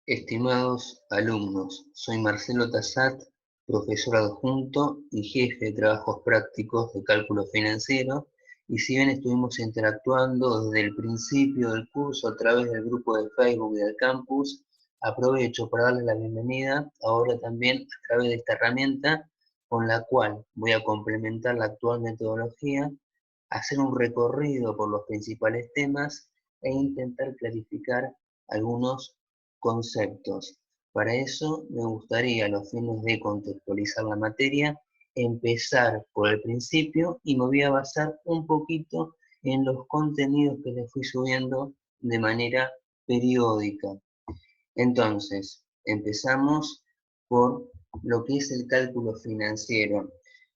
Estimados alumnos, soy Marcelo Tassat, profesor adjunto y jefe de trabajos prácticos de cálculo financiero, y si bien estuvimos interactuando desde el principio del curso a través del grupo de Facebook del campus, aprovecho para darles la bienvenida ahora también a través de esta herramienta con la cual voy a complementar la actual metodología, hacer un recorrido por los principales temas e intentar clarificar algunos conceptos. Para eso me gustaría, a los fines de contextualizar la materia, empezar por el principio y me voy a basar un poquito en los contenidos que les fui subiendo de manera periódica. Entonces, empezamos por lo que es el cálculo financiero.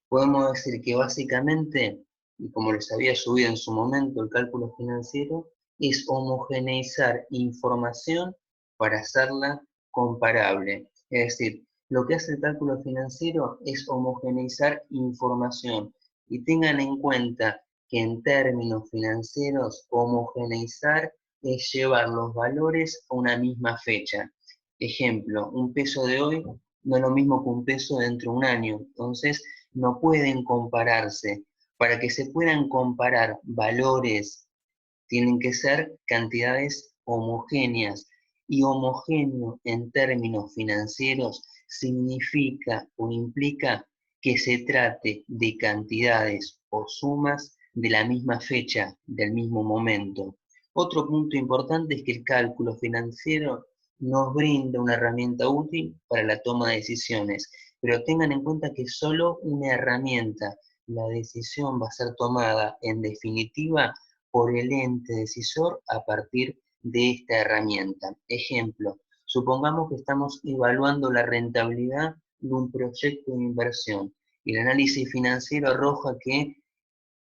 Podemos decir que básicamente, y como les había subido en su momento, el cálculo financiero es homogeneizar información para hacerla comparable. Es decir, lo que hace el cálculo financiero es homogeneizar información. Y tengan en cuenta que en términos financieros, homogeneizar es llevar los valores a una misma fecha. Ejemplo, un peso de hoy no es lo mismo que un peso dentro de un año. Entonces, no pueden compararse. Para que se puedan comparar valores, tienen que ser cantidades homogéneas. Y homogéneo en términos financieros significa o implica que se trate de cantidades o sumas de la misma fecha, del mismo momento. Otro punto importante es que el cálculo financiero nos brinda una herramienta útil para la toma de decisiones, pero tengan en cuenta que es solo una herramienta. La decisión va a ser tomada, en definitiva, por el ente decisor a partir de esta herramienta. Ejemplo, supongamos que estamos evaluando la rentabilidad de un proyecto de inversión y el análisis financiero arroja que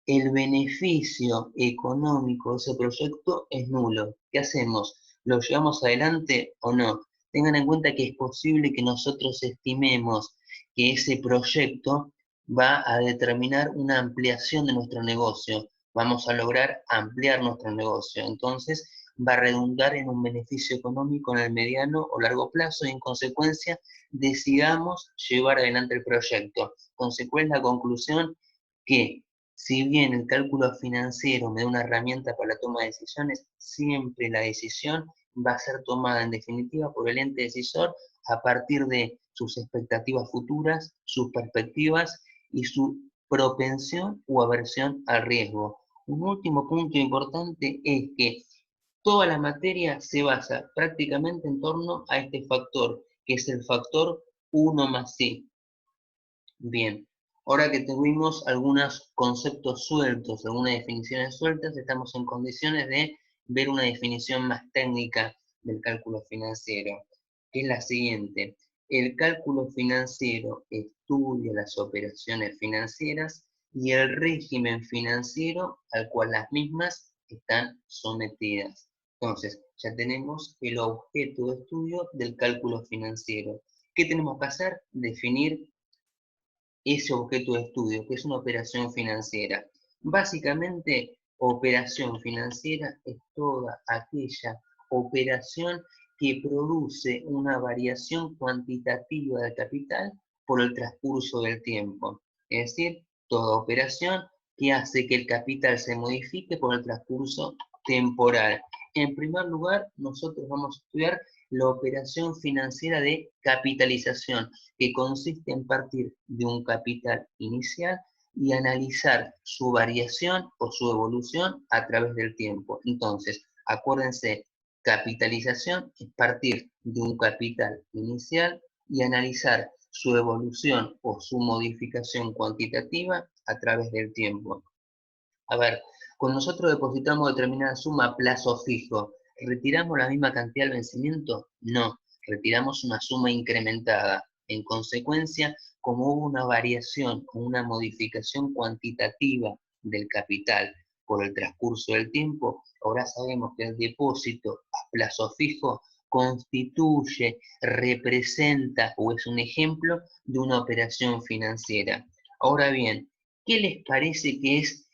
el beneficio económico de ese proyecto es nulo. ¿Qué hacemos? ¿Lo llevamos adelante o no? Tengan en cuenta que es posible que nosotros estimemos que ese proyecto va a determinar una ampliación de nuestro negocio. Vamos a lograr ampliar nuestro negocio. Entonces, va a redundar en un beneficio económico en el mediano o largo plazo y en consecuencia decidamos llevar adelante el proyecto. Entonces, ¿cuál es la conclusión? Que si bien el cálculo financiero me da una herramienta para la toma de decisiones, siempre la decisión va a ser tomada en definitiva por el ente decisor a partir de sus expectativas futuras, sus perspectivas y su propensión o aversión al riesgo. Un último punto importante es que toda la materia se basa prácticamente en torno a este factor, que es el factor 1 más I. Bien, ahora que tuvimos algunos conceptos sueltos, algunas definiciones sueltas, estamos en condiciones de ver una definición más técnica del cálculo financiero, que es la siguiente. El cálculo financiero estudia las operaciones financieras y el régimen financiero al cual las mismas están sometidas. Entonces, ya tenemos el objeto de estudio del cálculo financiero. ¿Qué tenemos que hacer? Definir ese objeto de estudio, que es una operación financiera. Básicamente, operación financiera es toda aquella operación que produce una variación cuantitativa del capital por el transcurso del tiempo. Es decir, toda operación que hace que el capital se modifique por el transcurso temporal. En primer lugar, nosotros vamos a estudiar la operación financiera de capitalización, que consiste en partir de un capital inicial y analizar su variación o su evolución a través del tiempo. Entonces, acuérdense, capitalización es partir de un capital inicial y analizar su evolución o su modificación cuantitativa a través del tiempo. A ver, cuando nosotros depositamos determinada suma a plazo fijo, ¿retiramos la misma cantidad al vencimiento? No, retiramos una suma incrementada. En consecuencia, como hubo una variación o una modificación cuantitativa del capital por el transcurso del tiempo, ahora sabemos que el depósito a plazo fijo constituye, representa o es un ejemplo de una operación financiera. Ahora bien, ¿qué les parece que es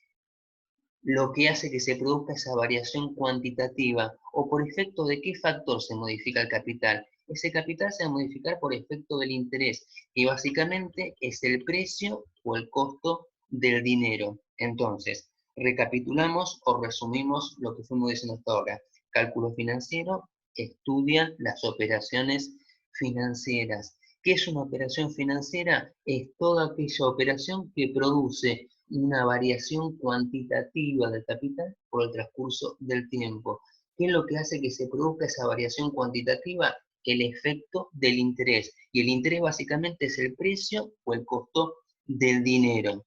lo que hace que se produzca esa variación cuantitativa, o por efecto de qué factor se modifica el capital. Ese capital se va a modificar por efecto del interés, que básicamente es el precio o el costo del dinero. Entonces, recapitulamos o resumimos lo que fuimos diciendo hasta ahora. Cálculo financiero estudia las operaciones financieras. ¿Qué es una operación financiera? Es toda aquella operación que produce una variación cuantitativa del capital por el transcurso del tiempo. ¿Qué es lo que hace que se produzca esa variación cuantitativa? El efecto del interés. Y el interés básicamente es el precio o el costo del dinero.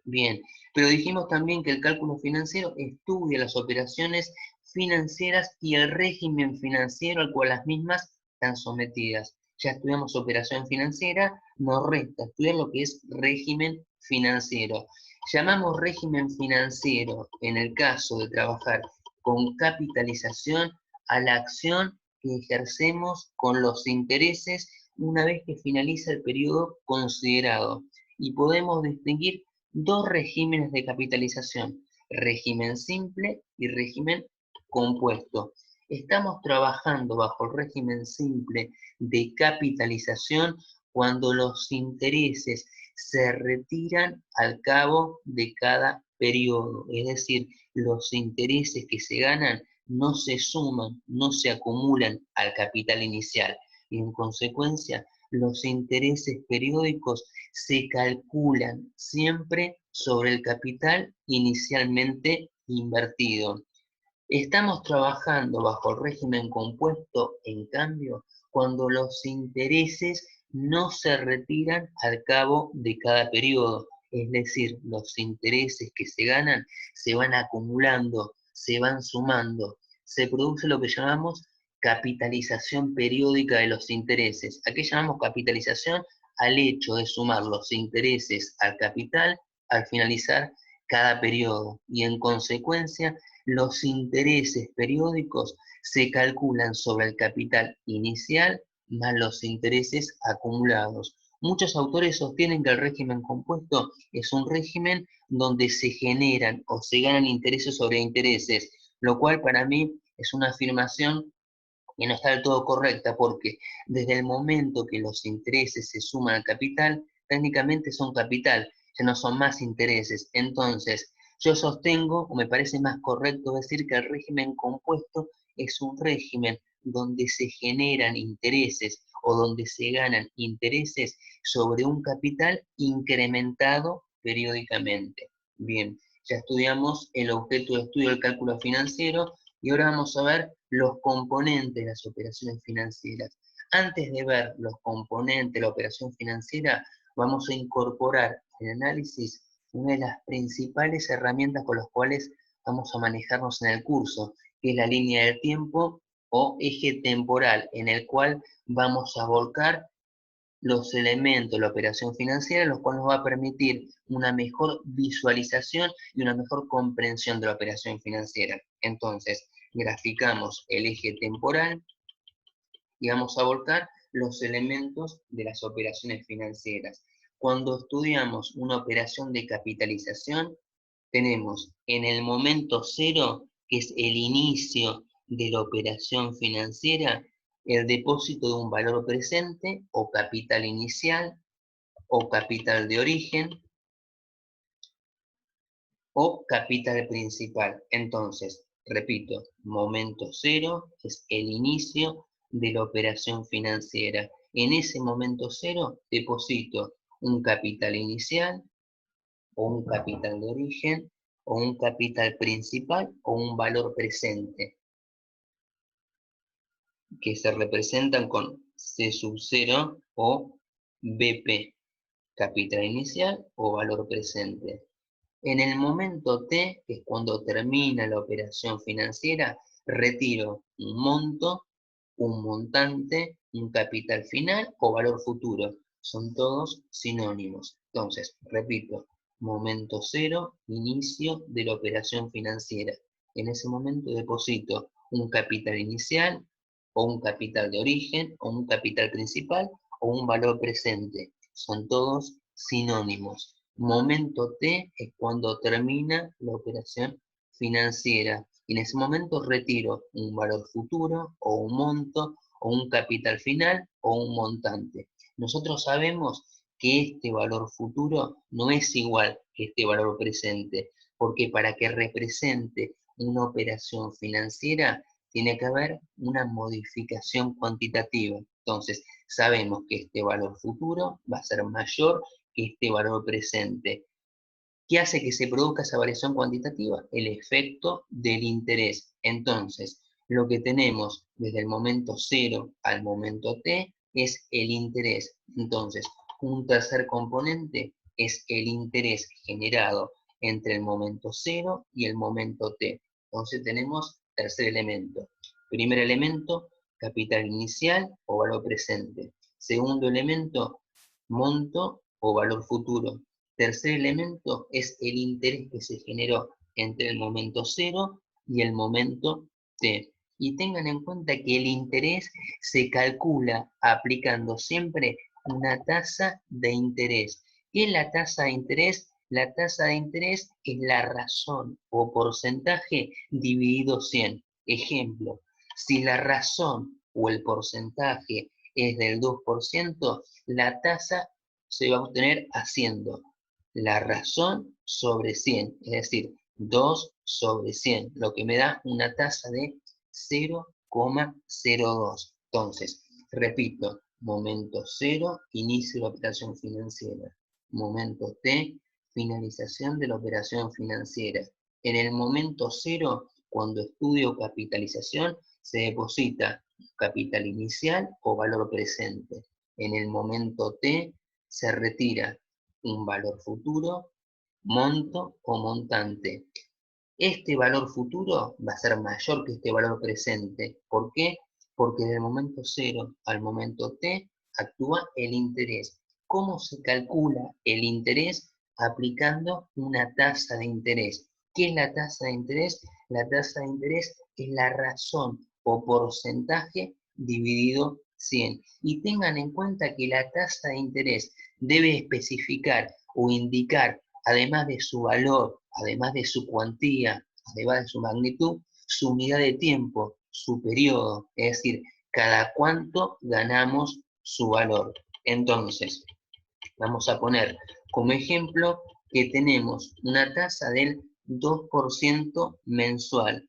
Bien, pero dijimos también que el cálculo financiero estudia las operaciones financieras y el régimen financiero al cual las mismas están sometidas. Ya estudiamos operación financiera, nos resta estudiar lo que es régimen financiero. Llamamos régimen financiero, en el caso de trabajar con capitalización, a la acción que ejercemos con los intereses una vez que finaliza el periodo considerado. Y podemos distinguir dos regímenes de capitalización, régimen simple y régimen compuesto. Estamos trabajando bajo el régimen simple de capitalización cuando los intereses se retiran al cabo de cada periodo, es decir, los intereses que se ganan no se suman, no se acumulan al capital inicial y en consecuencia los intereses periódicos se calculan siempre sobre el capital inicialmente invertido. Estamos trabajando bajo el régimen compuesto, en cambio, cuando los intereses no se retiran al cabo de cada periodo, es decir, los intereses que se ganan se van acumulando, se van sumando, se produce lo que llamamos capitalización periódica de los intereses. ¿A qué llamamos capitalización? Al hecho de sumar los intereses al capital al finalizar cada periodo y en consecuencia los intereses periódicos se calculan sobre el capital inicial más los intereses acumulados. Muchos autores sostienen que el régimen compuesto es un régimen donde se generan o se ganan intereses sobre intereses, lo cual para mí es una afirmación que no está del todo correcta, porque desde el momento que los intereses se suman al capital, técnicamente son capital, ya no son más intereses. Entonces, yo sostengo, o me parece más correcto decir que el régimen compuesto es un régimen donde se generan intereses o donde se ganan intereses sobre un capital incrementado periódicamente. Bien, ya estudiamos el objeto de estudio del cálculo financiero y ahora vamos a ver los componentes de las operaciones financieras. Antes de ver los componentes de la operación financiera, vamos a incorporar en el análisis una de las principales herramientas con las cuales vamos a manejarnos en el curso, que es la línea del tiempo o eje temporal, en el cual vamos a volcar los elementos de la operación financiera, los cuales nos va a permitir una mejor visualización y una mejor comprensión de la operación financiera. Entonces, graficamos el eje temporal y vamos a volcar los elementos de las operaciones financieras. Cuando estudiamos una operación de capitalización, tenemos en el momento cero, que es el inicio de la operación financiera, el depósito de un valor presente o capital inicial o capital de origen o capital principal. Entonces, repito, momento cero es el inicio de la operación financiera. En ese momento cero deposito un capital inicial o un capital de origen o un capital principal o un valor presente, que se representan con C sub 0 o BP, capital inicial o valor presente. En el momento T, que es cuando termina la operación financiera, retiro un monto, un montante, un capital final o valor futuro. Son todos sinónimos. Entonces, repito, momento cero, inicio de la operación financiera. En ese momento deposito un capital inicial o un capital de origen o un capital principal o un valor presente. Son todos sinónimos. Momento T es cuando termina la operación financiera. Y en ese momento retiro un valor futuro o un monto o un capital final o un montante. Nosotros sabemos que este valor futuro no es igual que este valor presente, porque para que represente una operación financiera tiene que haber una modificación cuantitativa. Entonces, sabemos que este valor futuro va a ser mayor que este valor presente. ¿Qué hace que se produzca esa variación cuantitativa? El efecto del interés. Entonces, lo que tenemos desde el momento 0 al momento t es el interés. Entonces, un tercer componente es el interés generado entre el momento 0 y el momento t. Entonces tenemos tercer elemento. Primer elemento, capital inicial o valor presente. Segundo elemento, monto o valor futuro. Tercer elemento es el interés que se generó entre el momento 0 y el momento t. Y tengan en cuenta que el interés se calcula aplicando siempre una tasa de interés. ¿Qué es la tasa de interés? La tasa de interés es la razón o porcentaje dividido 100. Ejemplo, si la razón o el porcentaje es del 2%, la tasa se va a obtener haciendo la razón sobre 100, es decir, 2 sobre 100, lo que me da una tasa de 0,02. Entonces, repito, momento 0, inicio de la operación financiera. Momento T, finalización de la operación financiera. En el momento 0, cuando estudio capitalización, se deposita capital inicial o valor presente. En el momento T, se retira un valor futuro, monto o montante. Este valor futuro va a ser mayor que este valor presente. ¿Por qué? Porque del momento 0 al momento t actúa el interés. ¿Cómo se calcula el interés? Aplicando una tasa de interés. ¿Qué es la tasa de interés? La tasa de interés es la razón o porcentaje dividido 100. Y tengan en cuenta que la tasa de interés debe especificar o indicar, además de su valor, además de su cuantía, además de su magnitud, su unidad de tiempo, su periodo, es decir, cada cuánto ganamos su valor. Entonces, vamos a poner como ejemplo que tenemos una tasa del 2% mensual.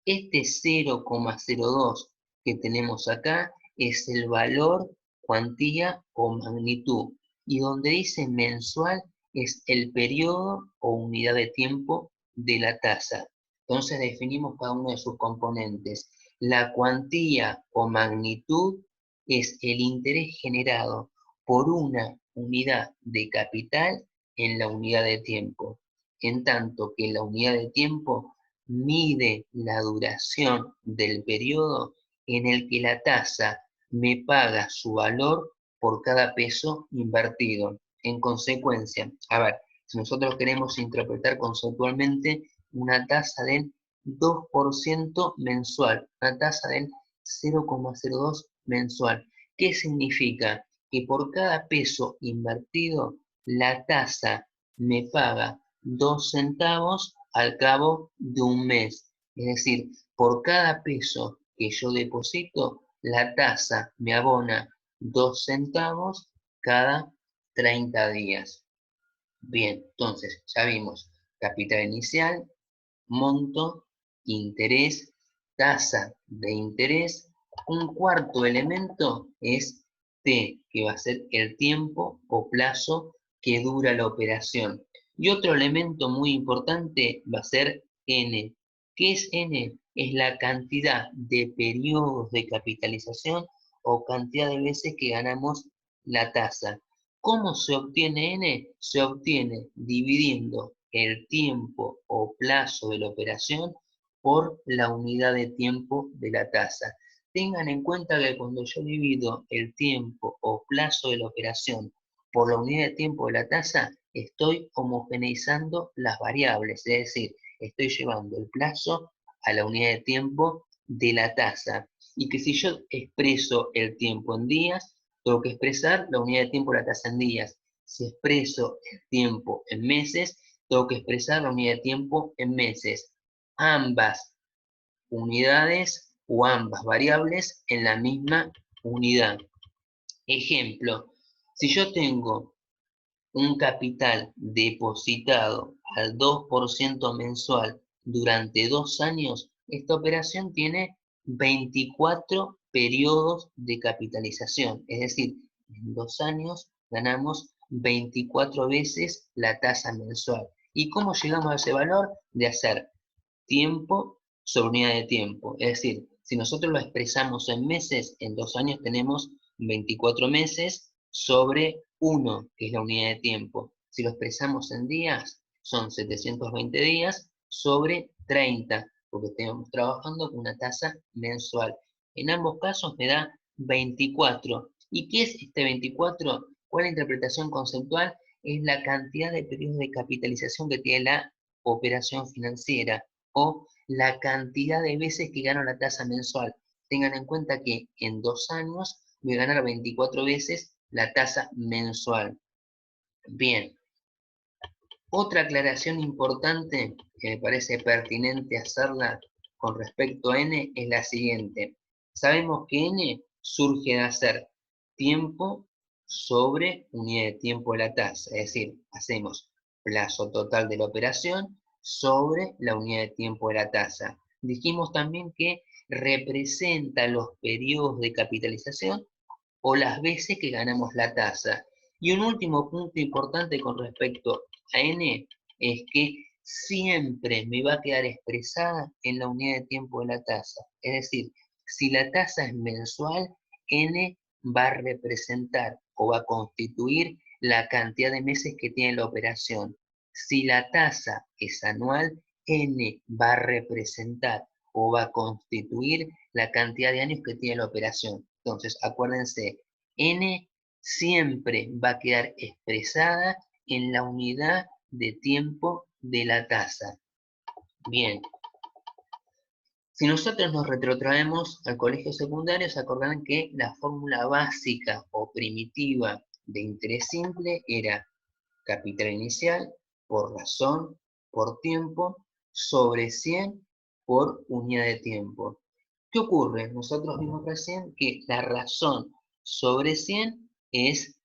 Este 0,02 que tenemos acá es el valor, cuantía o magnitud. Y donde dice mensual es el periodo o unidad de tiempo de la tasa. Entonces definimos cada uno de sus componentes. La cuantía o magnitud es el interés generado por una unidad de capital en la unidad de tiempo, en tanto que la unidad de tiempo mide la duración del periodo en el que la tasa me paga su valor por cada peso invertido. En consecuencia, a ver, si nosotros queremos interpretar conceptualmente una tasa del 2% mensual, una tasa del 0,02 mensual, ¿qué significa? Que por cada peso invertido, la tasa me paga 2 centavos al cabo de un mes. Es decir, por cada peso que yo deposito, la tasa me abona 2 centavos cada 30 días. Bien, entonces ya vimos capital inicial, monto, interés, tasa de interés. Un cuarto elemento es T, que va a ser el tiempo o plazo que dura la operación. Y otro elemento muy importante va a ser N. ¿Qué es N? Es la cantidad de periodos de capitalización o cantidad de veces que ganamos la tasa. ¿Cómo se obtiene N? Se obtiene dividiendo el tiempo o plazo de la operación por la unidad de tiempo de la tasa. Tengan en cuenta que cuando yo divido el tiempo o plazo de la operación por la unidad de tiempo de la tasa, estoy homogeneizando las variables, es decir, estoy llevando el plazo a la unidad de tiempo de la tasa. Y que si yo expreso el tiempo en días, tengo que expresar la unidad de tiempo de la tasa en días. Si expreso el tiempo en meses, tengo que expresar la unidad de tiempo en meses. Ambas unidades o ambas variables en la misma unidad. Ejemplo, si yo tengo un capital depositado al 2% mensual durante 2 años, esta operación tiene 24 periodos de capitalización. Es decir, en 2 años ganamos 24 veces la tasa mensual. ¿Y cómo llegamos a ese valor? De hacer tiempo sobre unidad de tiempo. Es decir, si nosotros lo expresamos en meses, en 2 años tenemos 24 meses sobre 1, que es la unidad de tiempo. Si lo expresamos en días, son 720 días sobre 30, porque estamos trabajando con una tasa mensual. En ambos casos me da 24. ¿Y qué es este 24? ¿Cuál es la interpretación conceptual? Es la cantidad de periodos de capitalización que tiene la operación financiera, o la cantidad de veces que gano la tasa mensual. Tengan en cuenta que en 2 años voy a ganar 24 veces la tasa mensual. Bien, otra aclaración importante que me parece pertinente hacerla con respecto a n es la siguiente. Sabemos que n surge de hacer tiempo sobre unidad de tiempo de la tasa, es decir, hacemos plazo total de la operación sobre la unidad de tiempo de la tasa. Dijimos también que representa los periodos de capitalización o las veces que ganamos la tasa. Y un último punto importante con respecto a n es que siempre me va a quedar expresada en la unidad de tiempo de la tasa. Es decir, si la tasa es mensual, n va a representar o va a constituir la cantidad de meses que tiene la operación. Si la tasa es anual, n va a representar o va a constituir la cantidad de años que tiene la operación. Entonces, acuérdense, n siempre va a quedar expresada en la unidad de tiempo de la tasa. Bien, si nosotros nos retrotraemos al colegio secundario, se acordarán que la fórmula básica o primitiva de interés simple era capital inicial por razón por tiempo sobre 100 por unidad de tiempo. ¿Qué ocurre? Nosotros vimos recién que la razón sobre 100 es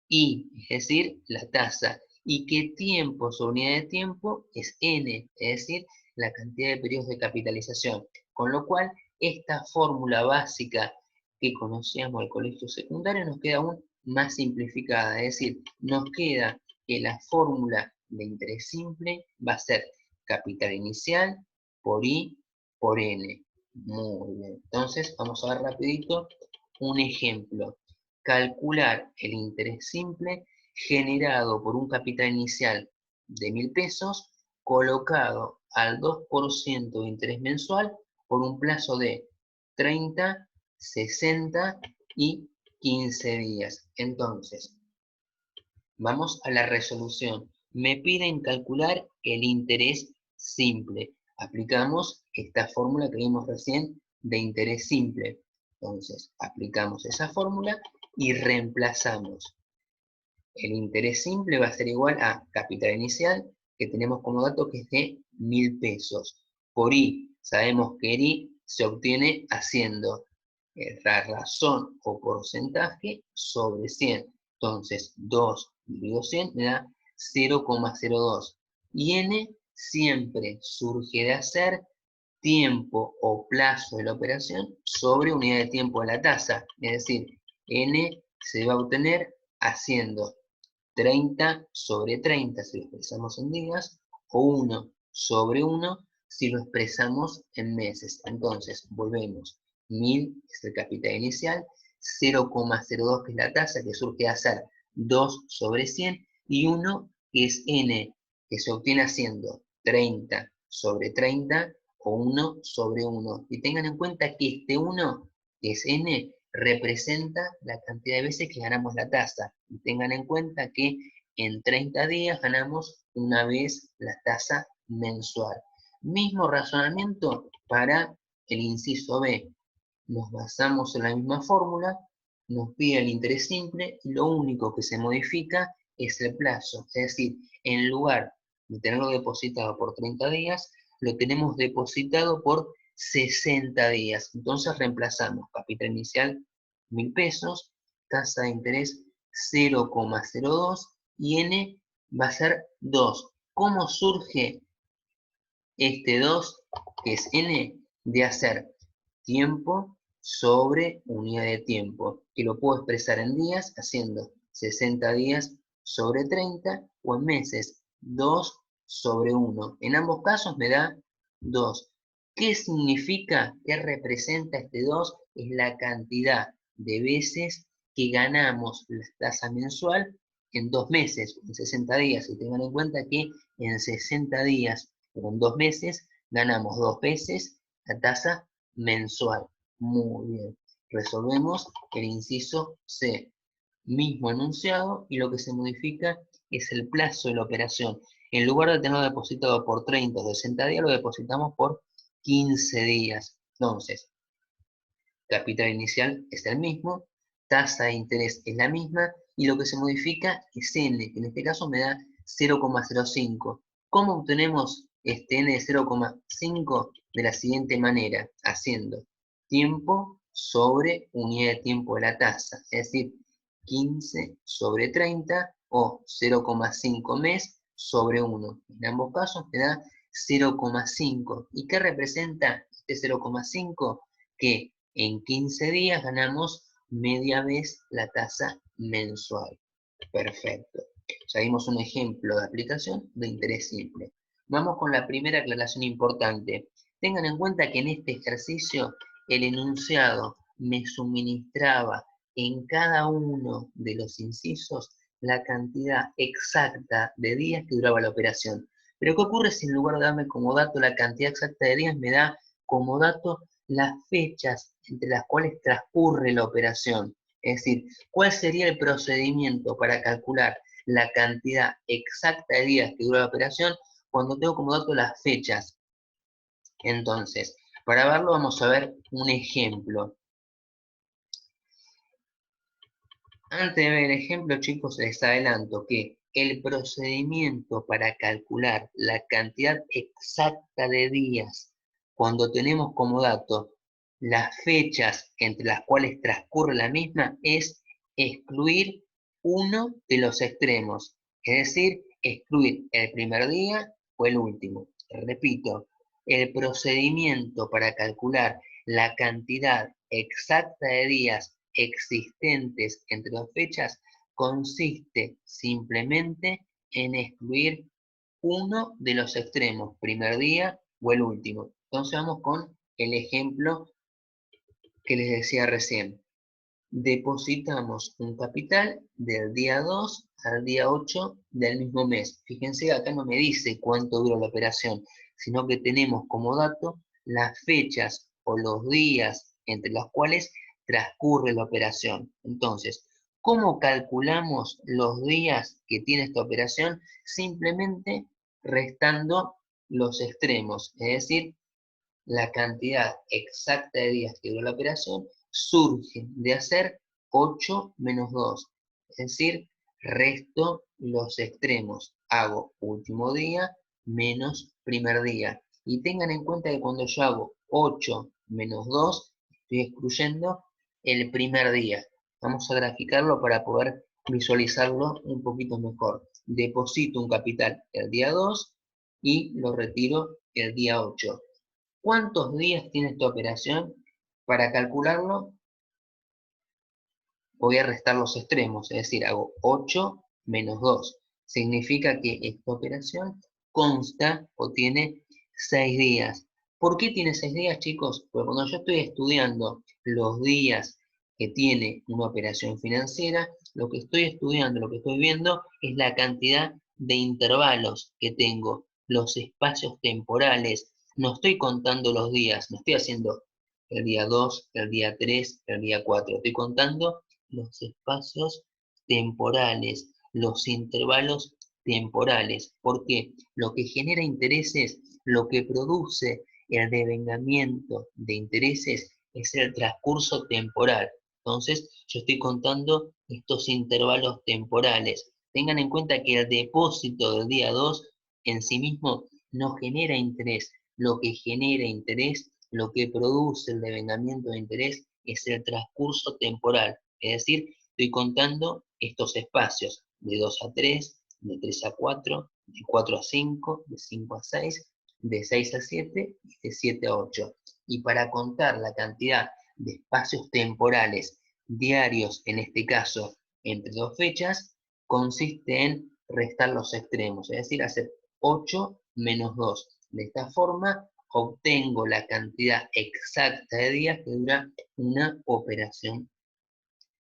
I, es decir, la tasa, y que tiempo sobre unidad de tiempo es N, es decir, la cantidad de periodos de capitalización. Con lo cual, esta fórmula básica que conocíamos del colegio secundario nos queda aún más simplificada, es decir, nos queda que la fórmula de interés simple va a ser capital inicial por I por N. Muy bien, entonces vamos a ver rapidito un ejemplo. Calcular el interés simple generado por un capital inicial de 1.000 pesos colocado al 2% de interés mensual por un plazo de 30, 60 y 15 días. Entonces, vamos a la resolución. Me piden calcular el interés simple. Aplicamos esta fórmula que vimos recién de interés simple. Entonces, aplicamos esa fórmula y reemplazamos. El interés simple va a ser igual a capital inicial, que tenemos como dato que es de 1.000 pesos. Por I, sabemos que el I se obtiene haciendo la razón o porcentaje sobre 100. Entonces, 2 dividido 100 me da 0,02. Y N siempre surge de hacer tiempo o plazo de la operación sobre unidad de tiempo de la tasa. Es decir, N se va a obtener haciendo 30 sobre 30 si lo expresamos en días, o 1 sobre 1 si lo expresamos en meses. Entonces, volvemos. 1.000 es el capital inicial, 0,02 que es la tasa que surge de hacer 2 sobre 100 y 1 que es n, que se obtiene haciendo 30 sobre 30 o 1 sobre 1. Y tengan en cuenta que este 1, que es n, representa la cantidad de veces que ganamos la tasa. Y tengan en cuenta que en 30 días ganamos una vez la tasa mensual. Mismo razonamiento para el inciso B. Nos basamos en la misma fórmula, nos pide el interés simple y lo único que se modifica es el plazo. Es decir, en lugar de tenerlo depositado por 30 días, lo tenemos depositado por 60 días. Entonces reemplazamos capital inicial 1.000 pesos, tasa de interés 0,02 y n va a ser 2. ¿Cómo surge este 2, que es n? De hacer tiempo sobre unidad de tiempo, que lo puedo expresar en días haciendo 60 días sobre 30 o en meses 2 sobre 1. En ambos casos me da 2. ¿Qué significa? ¿Qué representa este 2? Es la cantidad de veces que ganamos la tasa mensual en 2 meses, en 60 días. Y tengan en cuenta que en 60 días o en 2 meses ganamos 2 veces la tasa mensual. Muy bien. Resolvemos el inciso C. Mismo enunciado y lo que se modifica es el plazo de la operación. En lugar de tenerlo depositado por 30 o 60 días, lo depositamos por 15 días. Entonces, capital inicial es el mismo, tasa de interés es la misma y lo que se modifica es n, que en este caso me da 0,05. ¿Cómo obtenemos este n de 0,5? De la siguiente manera, haciendo tiempo sobre unidad de tiempo de la tasa, es decir, 15 sobre 30 o 0,5 mes sobre 1. En ambos casos me da 0,5. ¿Y qué representa este 0,5? Que en 15 días ganamos media vez la tasa mensual. Perfecto. Ya vimos un ejemplo de aplicación de interés simple. Vamos con la primera aclaración importante. Tengan en cuenta que en este ejercicio el enunciado me suministraba en cada uno de los incisos la cantidad exacta de días que duraba la operación. Pero ¿qué ocurre si en lugar de darme como dato la cantidad exacta de días, me da como dato las fechas entre las cuales transcurre la operación? Es decir, ¿cuál sería el procedimiento para calcular la cantidad exacta de días que dura la operación cuando tengo como dato las fechas? Entonces, para verlo vamos a ver un ejemplo. Antes de ver el ejemplo, chicos, les adelanto que el procedimiento para calcular la cantidad exacta de días cuando tenemos como dato las fechas entre las cuales transcurre la misma es excluir uno de los extremos, es decir, excluir el primer día o el último. Repito, el procedimiento para calcular la cantidad exacta de días existentes entre dos fechas consiste simplemente en excluir uno de los extremos, primer día o el último. Entonces vamos con el ejemplo que les decía recién. Depositamos un capital del día 2 al día 8 del mismo mes. Fíjense que acá no me dice cuánto dura la operación, sino que tenemos como dato las fechas o los días entre los cuales transcurre la operación. Entonces, ¿cómo calculamos los días que tiene esta operación? Simplemente restando los extremos, es decir, la cantidad exacta de días que duró la operación surge de hacer 8 menos 2. Es decir, resto los extremos. Hago último día menos primer día. Y tengan en cuenta que cuando yo hago 8 menos 2, estoy excluyendo el primer día. Vamos a graficarlo para poder visualizarlo un poquito mejor. Deposito un capital el día 2 y lo retiro el día 8. ¿Cuántos días tiene esta operación? Para calcularlo, voy a restar los extremos, es decir, hago 8 menos 2. Significa que esta operación consta o tiene 6 días. ¿Por qué tiene 6 días, chicos? Porque cuando yo estoy estudiando los días que tiene una operación financiera, lo que estoy estudiando, lo que estoy viendo es la cantidad de intervalos que tengo, los espacios temporales. No estoy contando los días, no estoy haciendo el día 2, el día 3, el día 4. Estoy contando los espacios temporales, los intervalos temporales, porque lo que genera intereses, lo que produce el devengamiento de intereses es el transcurso temporal. Entonces, yo estoy contando estos intervalos temporales. Tengan en cuenta que el depósito del día 2 en sí mismo no genera interés. Lo que genera interés, lo que produce el devengamiento de interés, es el transcurso temporal. Es decir, estoy contando estos espacios de 2 a 3, de 3 a 4, de 4 a 5, de 5 a 6, de 6 a 7 y de 7 a 8. Y para contar la cantidad de espacios temporales diarios, en este caso, entre dos fechas, consiste en restar los extremos, es decir, hacer 8 menos 2. De esta forma, obtengo la cantidad exacta de días que dura una operación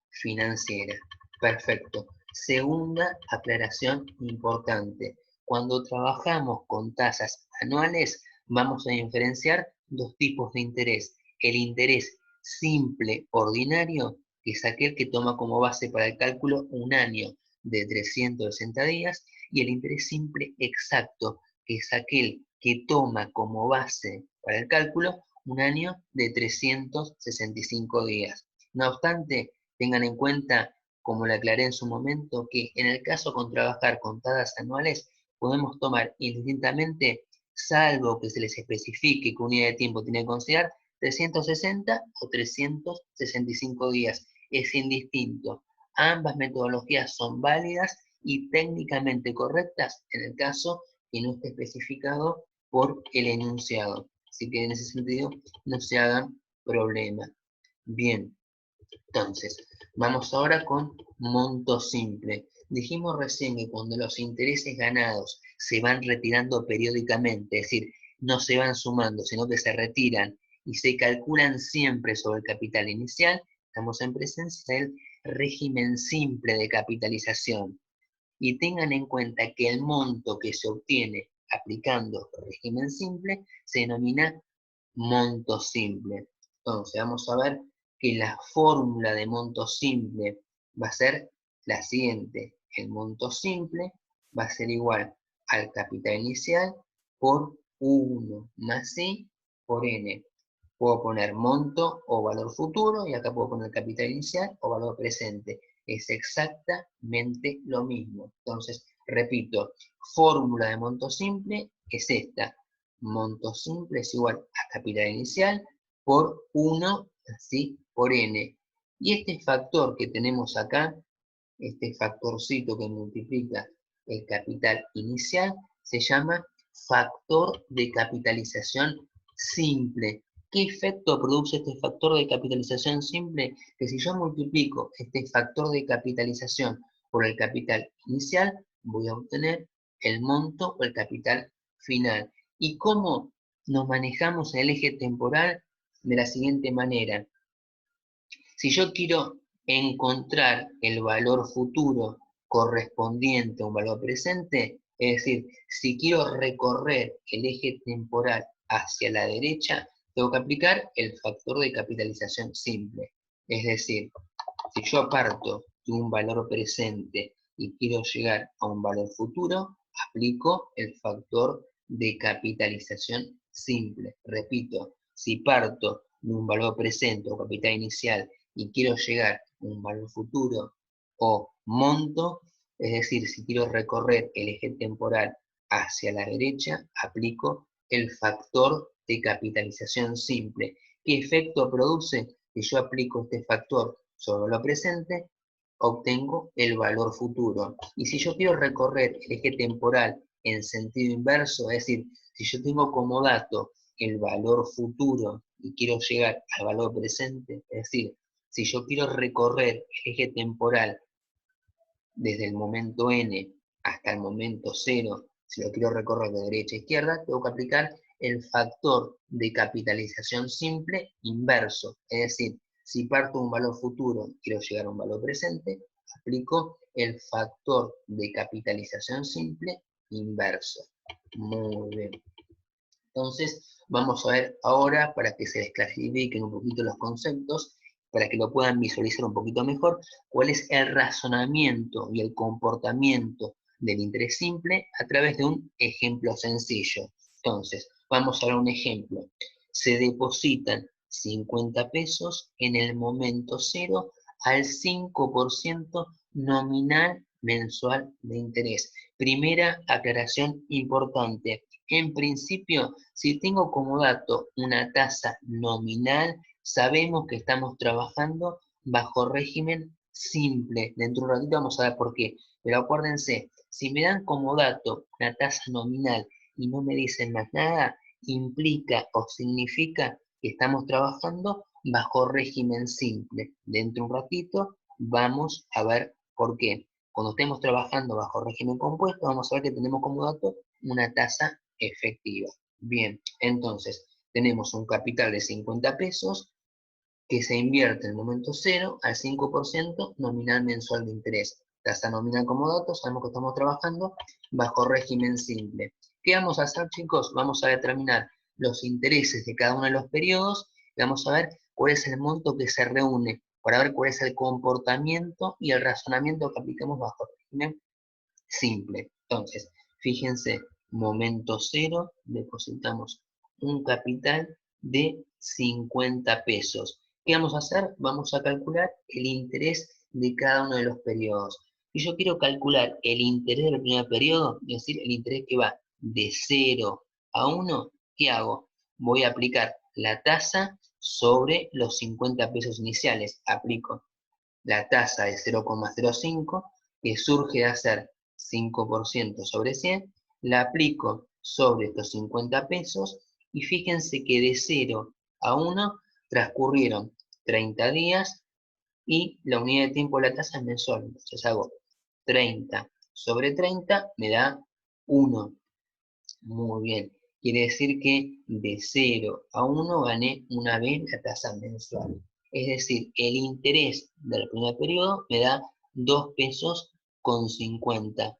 financiera. Perfecto. Segunda aclaración importante. Cuando trabajamos con tasas anuales, vamos a diferenciar dos tipos de interés. El interés simple ordinario, que es aquel que toma como base para el cálculo un año de 360 días, y el interés simple exacto, que es aquel que toma como base para el cálculo un año de 365 días. No obstante, tengan en cuenta, como le aclaré en su momento, que en el caso con trabajar con tasas anuales, podemos tomar indistintamente, salvo que se les especifique qué unidad de tiempo tiene que considerar, 360 o 365 días. Es indistinto. Ambas metodologías son válidas y técnicamente correctas en el caso que no esté especificado por el enunciado. Así que en ese sentido no se hagan problema. Bien, entonces, vamos ahora con monto simple. Dijimos recién que cuando los intereses ganados se van retirando periódicamente, es decir, no se van sumando, sino que se retiran y se calculan siempre sobre el capital inicial, estamos en presencia del régimen simple de capitalización. Y tengan en cuenta que el monto que se obtiene aplicando régimen simple se denomina monto simple. Entonces, vamos a ver que la fórmula de monto simple va a ser la siguiente. El monto simple va a ser igual al capital inicial por 1 más I por N. Puedo poner monto o valor futuro y acá puedo poner capital inicial o valor presente. Es exactamente lo mismo. Entonces, repito, fórmula de monto simple es esta. Monto simple es igual a capital inicial por 1, así, por N. Y este factor que tenemos acá, este factorcito que multiplica el capital inicial, se llama factor de capitalización simple. ¿Qué efecto produce este factor de capitalización simple? Que si yo multiplico este factor de capitalización por el capital inicial, voy a obtener el monto o el capital final. ¿Y cómo nos manejamos en el eje temporal? De la siguiente manera. Si yo quiero encontrar el valor futuro correspondiente a un valor presente, es decir, si quiero recorrer el eje temporal hacia la derecha, tengo que aplicar el factor de capitalización simple. Es decir, si yo parto de un valor presente y quiero llegar a un valor futuro, aplico el factor de capitalización simple. Repito, si parto de un valor presente o capital inicial y quiero llegar a un valor futuro o monto, es decir, si quiero recorrer el eje temporal hacia la derecha, aplico el factor de capitalización simple. ¿Qué efecto produce? Que yo aplico este factor sobre lo presente, obtengo el valor futuro. Y si yo quiero recorrer el eje temporal en sentido inverso, es decir, si yo tengo como dato el valor futuro y quiero llegar al valor presente, es decir, si yo quiero recorrer el eje temporal desde el momento n hasta el momento 0, si lo quiero recorrer de derecha a izquierda, tengo que aplicar el factor de capitalización simple inverso. Es decir, si parto de un valor futuro y quiero llegar a un valor presente, aplico el factor de capitalización simple inverso. Muy bien. Entonces, vamos a ver ahora, para que se les clarifiquen un poquito los conceptos, para que lo puedan visualizar un poquito mejor, cuál es el razonamiento y el comportamiento del interés simple a través de un ejemplo sencillo. Entonces, vamos a ver un ejemplo. Se depositan 50 pesos en el momento 0 al 5% nominal mensual de interés. Primera aclaración importante. En principio, si tengo como dato una tasa nominal, sabemos que estamos trabajando bajo régimen simple. Dentro de un ratito vamos a ver por qué. Pero acuérdense, si me dan como dato una tasa nominal y no me dicen más nada, implica o significa que estamos trabajando bajo régimen simple. Dentro de un ratito vamos a ver por qué. Cuando estemos trabajando bajo régimen compuesto, vamos a ver que tenemos como dato una tasa efectiva. Bien, entonces tenemos un capital de 50 pesos que se invierte en el momento cero al 5% nominal mensual de interés. Tasa nominal como dato, sabemos que estamos trabajando bajo régimen simple. ¿Qué vamos a hacer, chicos? Vamos a determinar los intereses de cada uno de los periodos y vamos a ver cuál es el monto que se reúne para ver cuál es el comportamiento y el razonamiento que aplicamos bajo régimen simple. Entonces, fíjense, momento cero, depositamos un capital de 50 pesos. ¿Qué vamos a hacer? Vamos a calcular el interés de cada uno de los periodos. Si yo quiero calcular el interés del primer periodo, es decir, el interés que va de 0 a 1, ¿qué hago? Voy a aplicar la tasa sobre los 50 pesos iniciales. Aplico la tasa de 0,05, que surge de hacer 5% sobre 100, la aplico sobre estos 50 pesos y fíjense que de 0 a 1 transcurrieron 30 días y la unidad de tiempo de la tasa es mensual. Entonces hago 30 sobre 30 me da 1. Muy bien. Quiere decir que de 0 a 1 gané una vez la tasa mensual. Es decir, el interés del primer periodo me da 2 pesos con 50.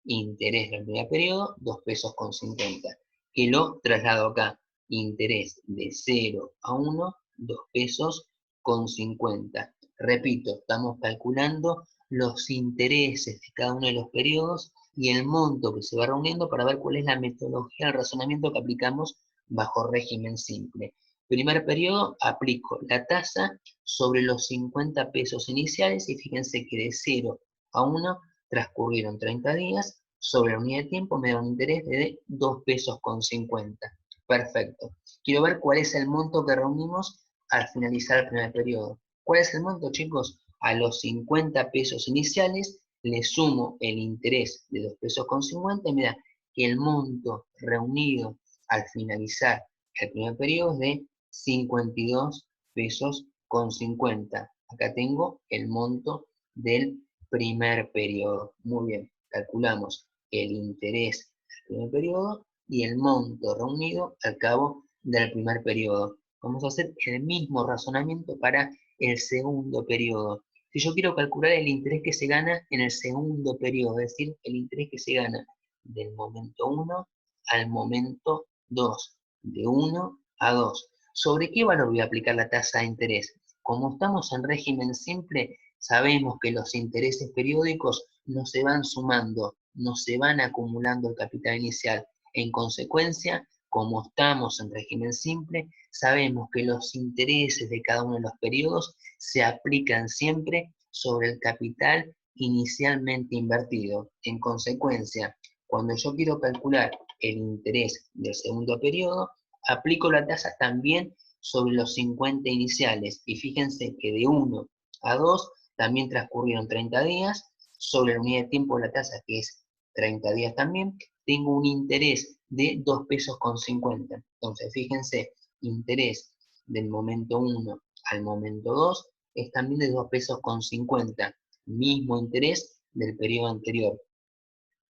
Interés del primer periodo, 2 pesos con 50. Que lo traslado acá. Interés de 0 a 1, 2 pesos con 50. Repito, estamos calculando los intereses de cada uno de los periodos y el monto que se va reuniendo para ver cuál es la metodología del razonamiento que aplicamos bajo régimen simple. Primer periodo, aplico la tasa sobre los 50 pesos iniciales y fíjense que de 0 a 1 transcurrieron 30 días, sobre la unidad de tiempo me da un interés de 2 pesos con 50. Perfecto. Quiero ver cuál es el monto que reunimos al finalizar el primer periodo. ¿Cuál es el monto, chicos? A los 50 pesos iniciales le sumo el interés de 2 pesos con 50 y me da que el monto reunido al finalizar el primer periodo es de 52 pesos con 50. Acá tengo el monto del primer periodo. Muy bien, calculamos el interés del primer periodo y el monto reunido al cabo del primer periodo. Vamos a hacer el mismo razonamiento para el segundo periodo. Si yo quiero calcular el interés que se gana en el segundo periodo, es decir, el interés que se gana del momento 1 al momento 2, de 1 a 2. ¿Sobre qué valor voy a aplicar la tasa de interés? Como estamos en régimen simple, sabemos que los intereses periódicos no se van sumando, no se van acumulando el capital inicial. En consecuencia, como estamos en régimen simple, sabemos que los intereses de cada uno de los periodos se aplican siempre sobre el capital inicialmente invertido. En consecuencia, cuando yo quiero calcular el interés del segundo periodo, aplico la tasa también sobre los 50 iniciales. Y fíjense que de 1 a 2 también transcurrieron 30 días. Sobre la unidad de tiempo de la tasa, que es 30 días también, tengo un interés de 2 pesos con 50. Entonces, fíjense, interés del momento 1 al momento 2 es también de 2 pesos con 50. Mismo interés del periodo anterior.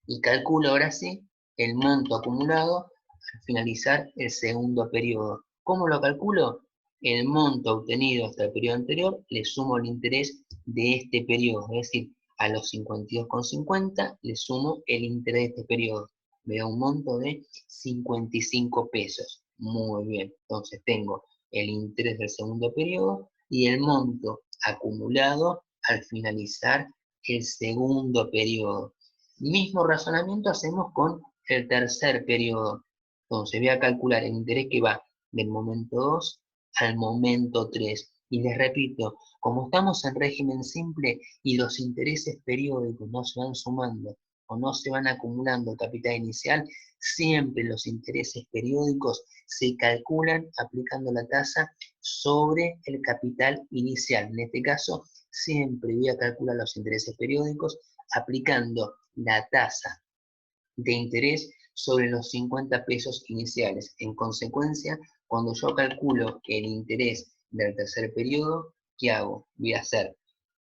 Y calculo ahora sí el monto acumulado al finalizar el segundo periodo. ¿Cómo lo calculo? El monto obtenido hasta el periodo anterior le sumo el interés de este periodo, es decir, a los 52,50 le sumo el interés de este periodo. Me da un monto de 55 pesos. Muy bien, entonces tengo el interés del segundo periodo y el monto acumulado al finalizar el segundo periodo. Mismo razonamiento hacemos con el tercer periodo. Entonces voy a calcular el interés que va del momento 2 al momento 3. Y les repito, Como estamos en régimen simple y los intereses periódicos no se van sumando o no se van acumulando capital inicial, siempre los intereses periódicos se calculan aplicando la tasa sobre el capital inicial. En este caso, siempre voy a calcular los intereses periódicos aplicando la tasa de interés sobre los 50 pesos iniciales. En consecuencia, cuando yo calculo el interés del tercer periodo, ¿qué hago? Voy a hacer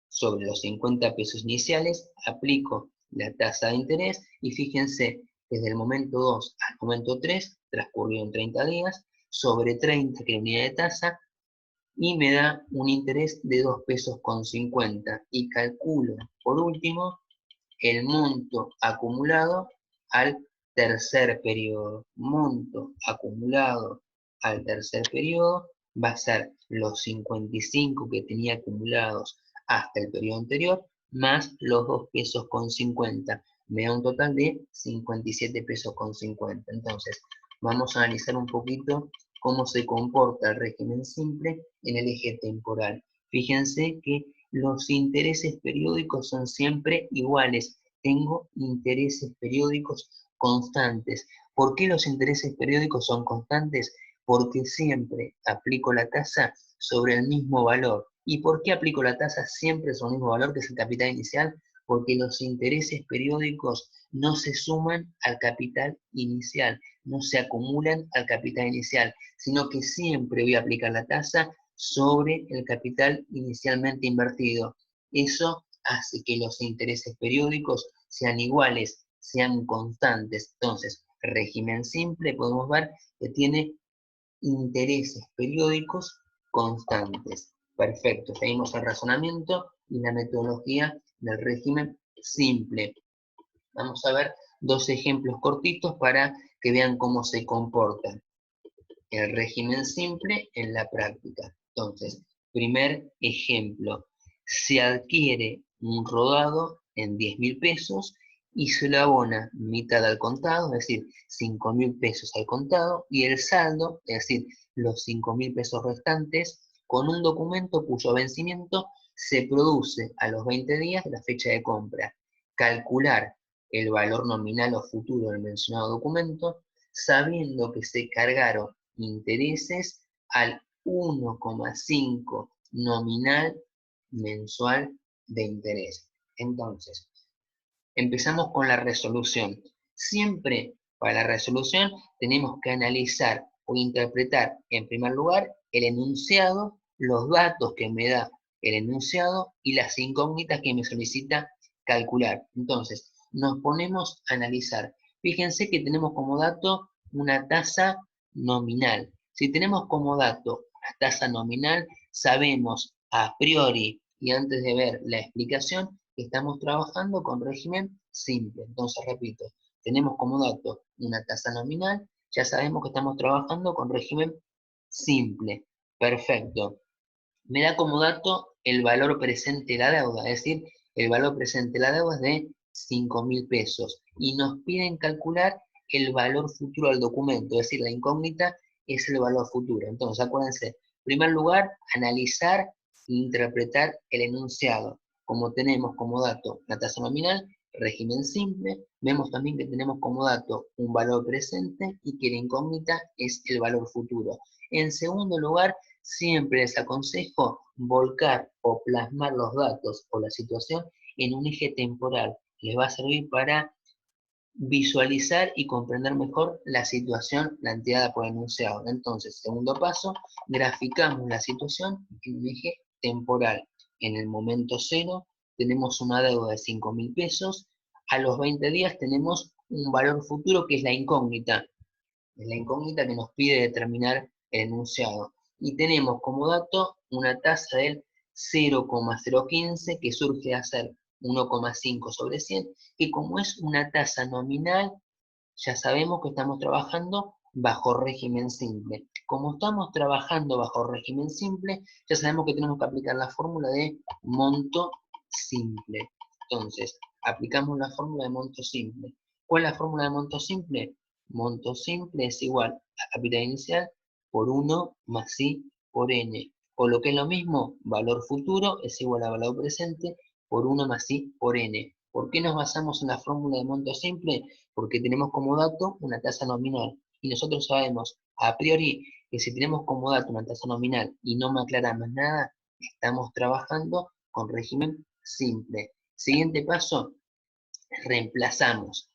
sobre los 50 pesos iniciales, aplico la tasa de interés y fíjense, desde el momento 2 al momento 3 transcurrieron 30 días, sobre 30 que es la unidad de tasa, y me da un interés de 2 pesos con 50 y calculo por último el monto acumulado al tercer periodo. Monto acumulado al tercer periodo va a ser los 55 que tenía acumulados hasta el periodo anterior, más los 2 pesos con 50. Me da un total de 57 pesos con 50. Entonces, vamos a analizar un poquito cómo se comporta el régimen simple en el eje temporal. Fíjense que los intereses periódicos son siempre iguales. Tengo intereses periódicos constantes. ¿Por qué los intereses periódicos son constantes? Porque siempre aplico la tasa sobre el mismo valor. ¿Y por qué aplico la tasa siempre sobre el mismo valor, que es el capital inicial? Porque los intereses periódicos no se suman al capital inicial, no se acumulan al capital inicial, sino que siempre voy a aplicar la tasa sobre el capital inicialmente invertido. Eso hace que los intereses periódicos sean iguales, sean constantes. Entonces, régimen simple, podemos ver que tiene intereses periódicos constantes. Perfecto, seguimos el razonamiento y la metodología del régimen simple. Vamos a ver dos ejemplos cortitos para que vean cómo se comporta el régimen simple en la práctica. Entonces, primer ejemplo, se adquiere un rodado en 10.000 pesos y se lo abona mitad al contado, es decir, 5.000 pesos al contado, y el saldo, es decir, los 5.000 pesos restantes, con un documento cuyo vencimiento se produce a los 20 días de la fecha de compra. Calcular el valor nominal o futuro del mencionado documento, sabiendo que se cargaron intereses al 1,5 nominal mensual de interés. Entonces, empezamos con la resolución. Siempre para la resolución tenemos que analizar o interpretar en primer lugar el enunciado, los datos que me da el enunciado y las incógnitas que me solicita calcular. Entonces, nos ponemos a analizar. Fíjense que tenemos como dato una tasa nominal. Si tenemos como dato la tasa nominal, sabemos a priori y antes de ver la explicación que estamos trabajando con régimen simple. Entonces, repito, tenemos como dato una tasa nominal, ya sabemos que estamos trabajando con régimen simple. Perfecto. Me da como dato el valor presente de la deuda, es decir, el valor presente de la deuda es de 5.000 pesos. Y nos piden calcular el valor futuro del documento, es decir, la incógnita es el valor futuro. Entonces, acuérdense, en primer lugar, analizar e interpretar el enunciado. Como tenemos como dato la tasa nominal, régimen simple, vemos también que tenemos como dato un valor presente y que la incógnita es el valor futuro. En segundo lugar, siempre les aconsejo volcar o plasmar los datos o la situación en un eje temporal. Les va a servir para visualizar y comprender mejor la situación planteada por el enunciado. Entonces, segundo paso, graficamos la situación en un eje temporal. En el momento cero tenemos una deuda de 5.000 pesos. A los 20 días tenemos un valor futuro que es la incógnita. Es la incógnita que nos pide determinar el enunciado. Y tenemos como dato una tasa del 0,015 que surge a ser 1,5 sobre 100, que como es una tasa nominal, ya sabemos que estamos trabajando bajo régimen simple. Como estamos trabajando bajo régimen simple, ya sabemos que tenemos que aplicar la fórmula de monto simple. Entonces, aplicamos la fórmula de monto simple. ¿Cuál es la fórmula de monto simple? Monto simple es igual a capital inicial por 1 más I por N. O lo que es lo mismo, valor futuro es igual a valor presente por 1 más I por N. ¿Por qué nos basamos en la fórmula de monto simple? Porque tenemos como dato una tasa nominal. Y nosotros sabemos a priori que si tenemos como dato una tasa nominal y no me aclara más nada, estamos trabajando con régimen simple. Siguiente paso, reemplazamos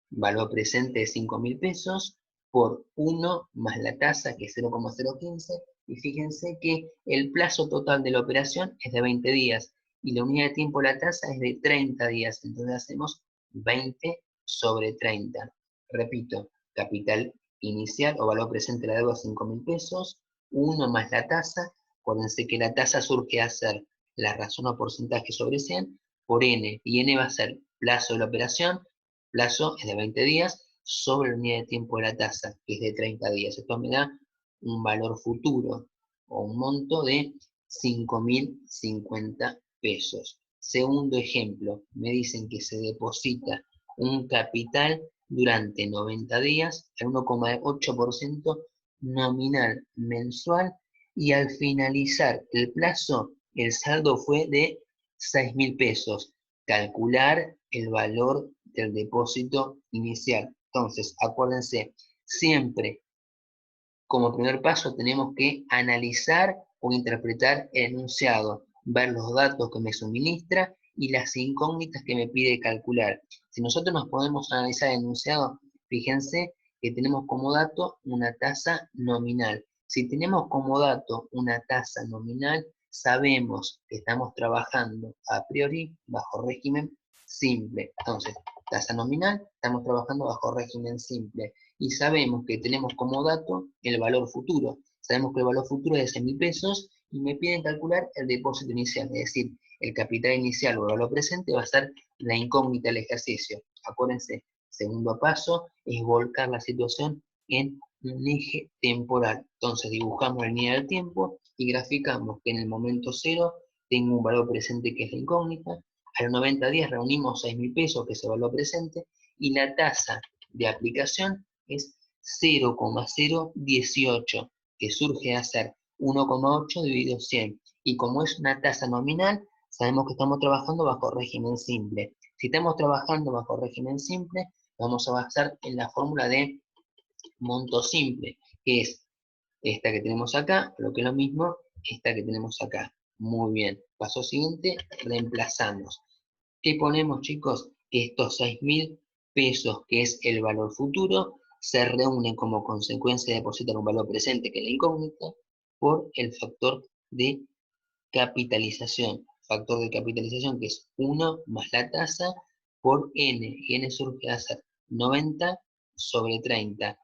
valor presente de 5.000 pesos por 1 más la tasa, que es 0,015, y fíjense que el plazo total de la operación es de 20 días, y la unidad de tiempo de la tasa es de 30 días, entonces hacemos 20 sobre 30. Repito, capital inicial o valor presente de la deuda 5.000 pesos, 1 más la tasa, acuérdense que la tasa surge a ser la razón o porcentaje sobre 100 por n, y n va a ser plazo de la operación, plazo es de 20 días, sobre la unidad de tiempo de la tasa, que es de 30 días. Esto me da un valor futuro o un monto de 5.050 pesos. Segundo ejemplo, me dicen que se deposita un capital durante 90 días al 1,8% nominal mensual y al finalizar el plazo el saldo fue de 6.000 pesos. Calcular el valor del depósito inicial. Entonces, acuérdense, siempre como primer paso tenemos que analizar o interpretar el enunciado, ver los datos que me suministra y las incógnitas que me pide calcular. Si nosotros nos podemos analizar el enunciado, fíjense que tenemos como dato una tasa nominal. Si tenemos como dato una tasa nominal, sabemos que estamos trabajando a priori bajo régimen simple. Entonces, tasa nominal, estamos trabajando bajo régimen simple. Y sabemos que tenemos como dato el valor futuro. Sabemos que el valor futuro es de 100.000 pesos y me piden calcular el depósito inicial, es decir, el capital inicial o el valor presente va a ser la incógnita del ejercicio. Acuérdense, segundo paso es volcar la situación en un eje temporal. Entonces dibujamos la línea del tiempo y graficamos que en el momento cero tengo un valor presente que es la incógnita. A los 90 días reunimos 6.000 pesos, que es el valor presente, y la tasa de aplicación es 0,018, que surge a ser 1,8 dividido 100. Y como es una tasa nominal, sabemos que estamos trabajando bajo régimen simple. Si estamos trabajando bajo régimen simple, vamos a basar en la fórmula de monto simple, que es esta que tenemos acá, lo que es lo mismo, esta que tenemos acá. Muy bien. Paso siguiente, reemplazamos. ¿Qué ponemos, chicos? Que estos 6.000 pesos, que es el valor futuro, se reúnen como consecuencia de depositar un valor presente, que es la incógnita, por el factor de capitalización. Factor de capitalización que es 1 más la tasa por n. Y n surge a ser 90 sobre 30.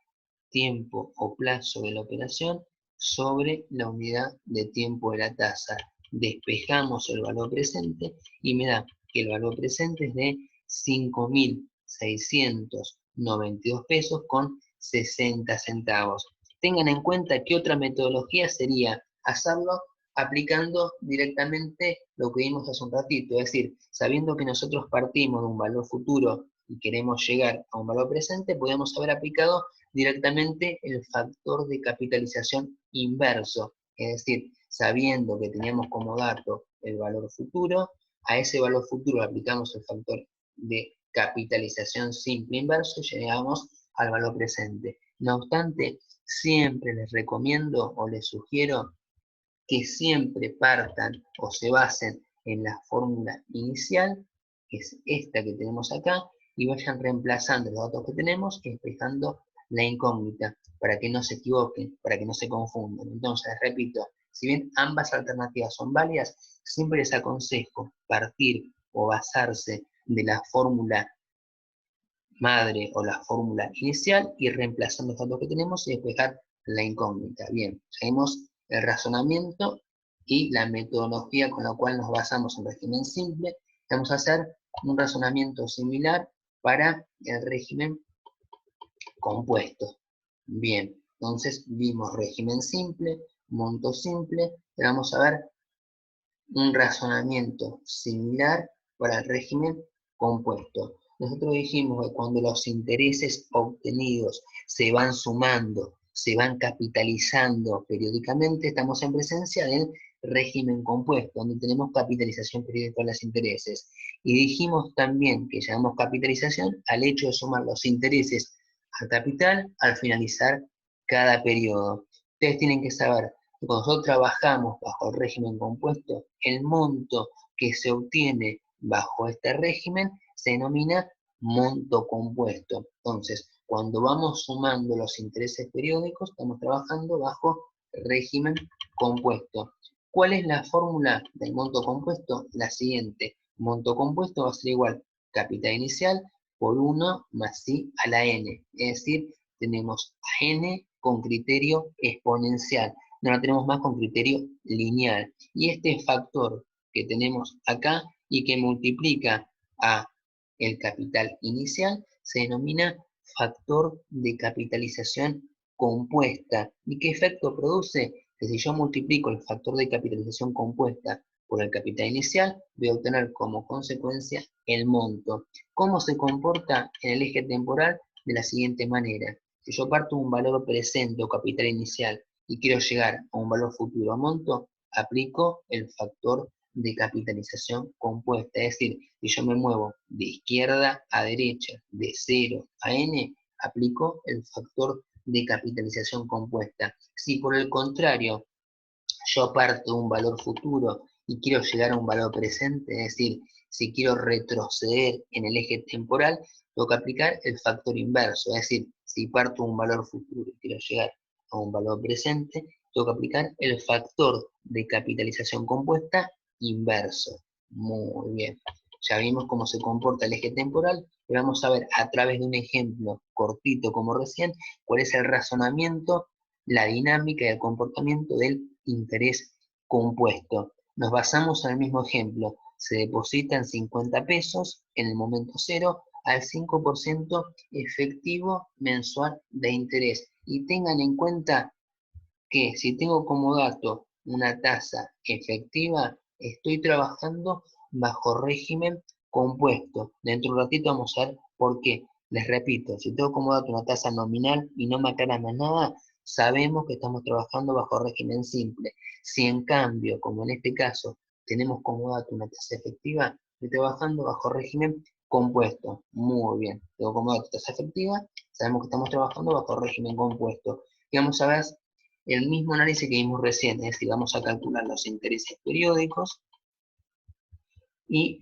Tiempo o plazo de la operación sobre la unidad de tiempo de la tasa. Despejamos el valor presente y me da que el valor presente es de 5.692 pesos con 60 centavos. Tengan en cuenta que otra metodología sería hacerlo aplicando directamente lo que vimos hace un ratito, es decir, sabiendo que nosotros partimos de un valor futuro y queremos llegar a un valor presente, podemos haber aplicado directamente el factor de capitalización inverso, es decir, sabiendo que teníamos como dato el valor futuro, a ese valor futuro aplicamos el factor de capitalización simple inverso y llegamos al valor presente. No obstante, siempre les recomiendo o les sugiero que siempre partan o se basen en la fórmula inicial, que es esta que tenemos acá, y vayan reemplazando los datos que tenemos y despejando la incógnita, para que no se equivoquen, para que no se confundan. Entonces, repito, si bien ambas alternativas son válidas, siempre les aconsejo partir o basarse de la fórmula madre o la fórmula inicial y reemplazando los datos que tenemos y despejar la incógnita. Bien, seguimos el razonamiento y la metodología con la cual nos basamos en régimen simple. Vamos a hacer un razonamiento similar para el régimen compuesto. Bien, entonces vimos régimen simple, monto simple, y vamos a ver un razonamiento similar para el régimen compuesto. Nosotros dijimos que cuando los intereses obtenidos se van sumando, se van capitalizando periódicamente, estamos en presencia del régimen compuesto, donde tenemos capitalización periódica de los intereses. Y dijimos también que llamamos capitalización al hecho de sumar los intereses al capital al finalizar cada periodo. Ustedes tienen que saber que cuando nosotros trabajamos bajo el régimen compuesto, el monto que se obtiene bajo este régimen se denomina monto compuesto. Entonces, cuando vamos sumando los intereses periódicos, estamos trabajando bajo régimen compuesto. ¿Cuál es la fórmula del monto compuesto? La siguiente. Monto compuesto va a ser igual capital inicial por 1 más I a la n. Es decir, tenemos a n con criterio exponencial. No la tenemos más con criterio lineal. Y este factor que tenemos acá y que multiplica a el capital inicial se denomina factor de capitalización compuesta. ¿Y qué efecto produce? Que si yo multiplico el factor de capitalización compuesta por el capital inicial, voy a obtener como consecuencia el monto. ¿Cómo se comporta en el eje temporal? De la siguiente manera. Si yo parto de un valor presente o capital inicial y quiero llegar a un valor futuro o monto, aplico el factor de capitalización compuesta. Es decir, si yo me muevo de izquierda a derecha, de 0 a n, aplico el factor de capitalización compuesta. Si por el contrario yo parto de un valor futuro y quiero llegar a un valor presente, es decir, si quiero retroceder en el eje temporal, tengo que aplicar el factor inverso. Es decir, si parto de un valor futuro y quiero llegar a un valor presente, tengo que aplicar el factor de capitalización compuesta inverso. Muy bien. Ya vimos cómo se comporta el eje temporal, y vamos a ver a través de un ejemplo cortito como recién, cuál es el razonamiento, la dinámica y el comportamiento del interés compuesto. Nos basamos en el mismo ejemplo. Se depositan 50 pesos en el momento cero al 5% efectivo mensual de interés. Y tengan en cuenta que si tengo como dato una tasa efectiva, estoy trabajando bajo régimen compuesto. Dentro de un ratito vamos a ver por qué. Les repito, si tengo como dato una tasa nominal y no me aclara más nada, sabemos que estamos trabajando bajo régimen simple. Si en cambio, como en este caso, tenemos como dato una tasa efectiva, estoy trabajando bajo régimen compuesto. Muy bien, tengo como dato tasa efectiva, sabemos que estamos trabajando bajo régimen compuesto. Y vamos a ver el mismo análisis que vimos recién, es decir, vamos a calcular los intereses periódicos y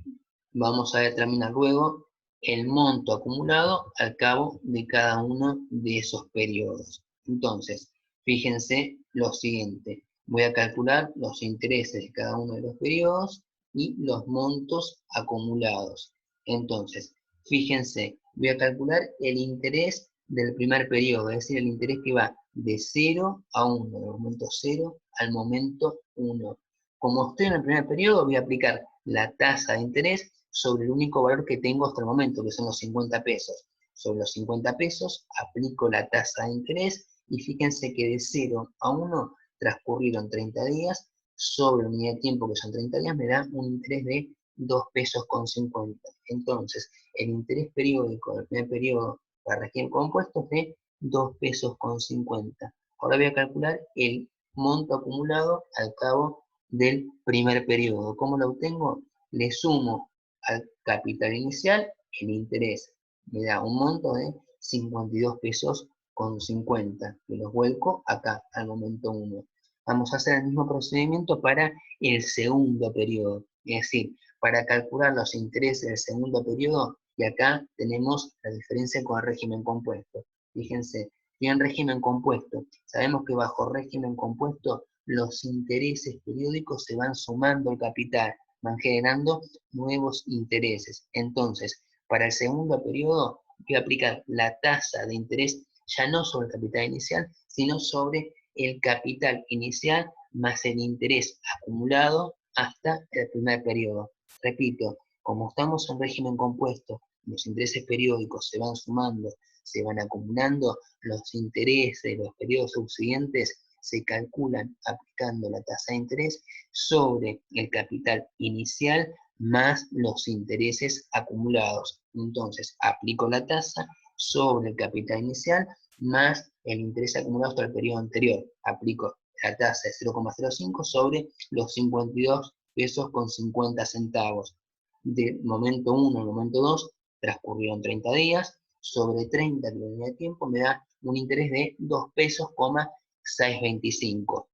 vamos a determinar luego el monto acumulado al cabo de cada uno de esos periodos. Entonces, fíjense lo siguiente, voy a calcular los intereses de cada uno de los periodos y los montos acumulados. Entonces, fíjense, voy a calcular el interés del primer periodo, es decir, el interés que va de 0 a 1, del momento 0 al momento 1. Como estoy en el primer periodo, voy a aplicar la tasa de interés sobre el único valor que tengo hasta el momento, que son los 50 pesos. Sobre los 50 pesos aplico la tasa de interés y fíjense que de 0 a 1 transcurrieron 30 días, sobre la unidad de tiempo que son 30 días me da un interés de 2 pesos con 50. Entonces, el interés periódico del primer periodo para régimen compuesto es de 2 pesos con 50. Ahora voy a calcular el monto acumulado al cabo del primer periodo. ¿Cómo lo obtengo? Le sumo al capital inicial el interés. Me da un monto de 52 pesos con 50. Que los vuelco acá al momento 1. Vamos a hacer el mismo procedimiento para el segundo periodo. Es decir, para calcular los intereses del segundo periodo, y acá tenemos la diferencia con el régimen compuesto. Fíjense, y en régimen compuesto, sabemos que bajo régimen compuesto los intereses periódicos se van sumando al capital, van generando nuevos intereses. Entonces, para el segundo periodo, voy a aplicar la tasa de interés ya no sobre el capital inicial, sino sobre el capital inicial más el interés acumulado hasta el primer periodo. Repito, como estamos en régimen compuesto, los intereses periódicos se van sumando, se van acumulando, los intereses de los periodos subsiguientes se calculan aplicando la tasa de interés sobre el capital inicial más los intereses acumulados. Entonces, aplico la tasa sobre el capital inicial más el interés acumulado hasta el periodo anterior. Aplico la tasa es 0,05 sobre los 52 pesos con 50 centavos. De momento 1 al momento 2 transcurrieron 30 días, sobre 30 que venía de tiempo me da un interés de 2 pesos, 625.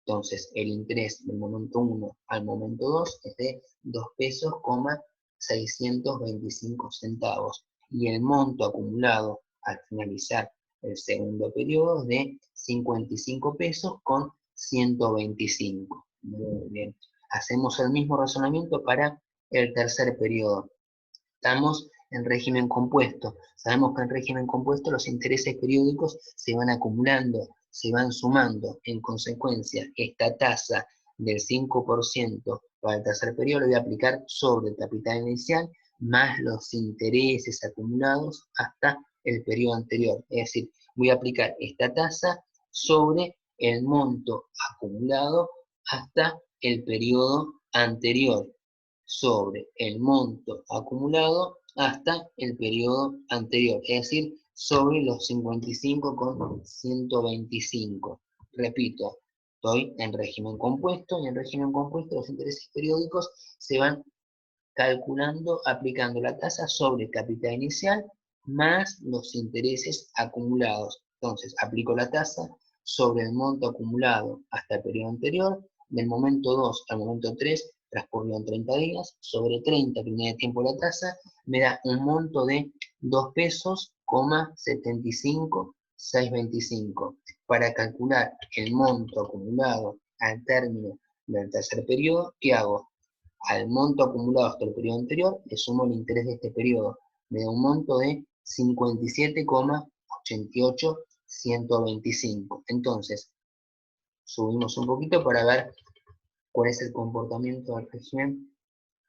Entonces, el interés del momento 1 al momento 2 es de 2 pesos, 625 centavos. Y el monto acumulado al finalizar el segundo periodo es de 55 pesos con 125. Muy bien. Hacemos el mismo razonamiento para el tercer periodo. Estamos en régimen compuesto. Sabemos que en régimen compuesto los intereses periódicos se van acumulando, se van sumando. En consecuencia, esta tasa del 5% para el tercer periodo lo voy a aplicar sobre el capital inicial más los intereses acumulados hasta el periodo anterior. Es decir, voy a aplicar esta tasa sobre el monto acumulado hasta el periodo anterior, sobre el monto acumulado hasta el periodo anterior, es decir, sobre los 55 con 125. Repito, estoy en régimen compuesto y en régimen compuesto los intereses periódicos se van calculando aplicando la tasa sobre el capital inicial más los intereses acumulados. Entonces, aplico la tasa sobre el monto acumulado hasta el periodo anterior, del momento 2 al momento 3 transcurrieron 30 días, sobre 30 que tenía de tiempo la tasa, me da un monto de 2 pesos, 75, 625. Para calcular el monto acumulado al término del tercer periodo, ¿qué hago? Al monto acumulado hasta el periodo anterior, le sumo el interés de este periodo. Me da un monto de 57,88 125. Entonces, subimos un poquito para ver cuál es el comportamiento del régimen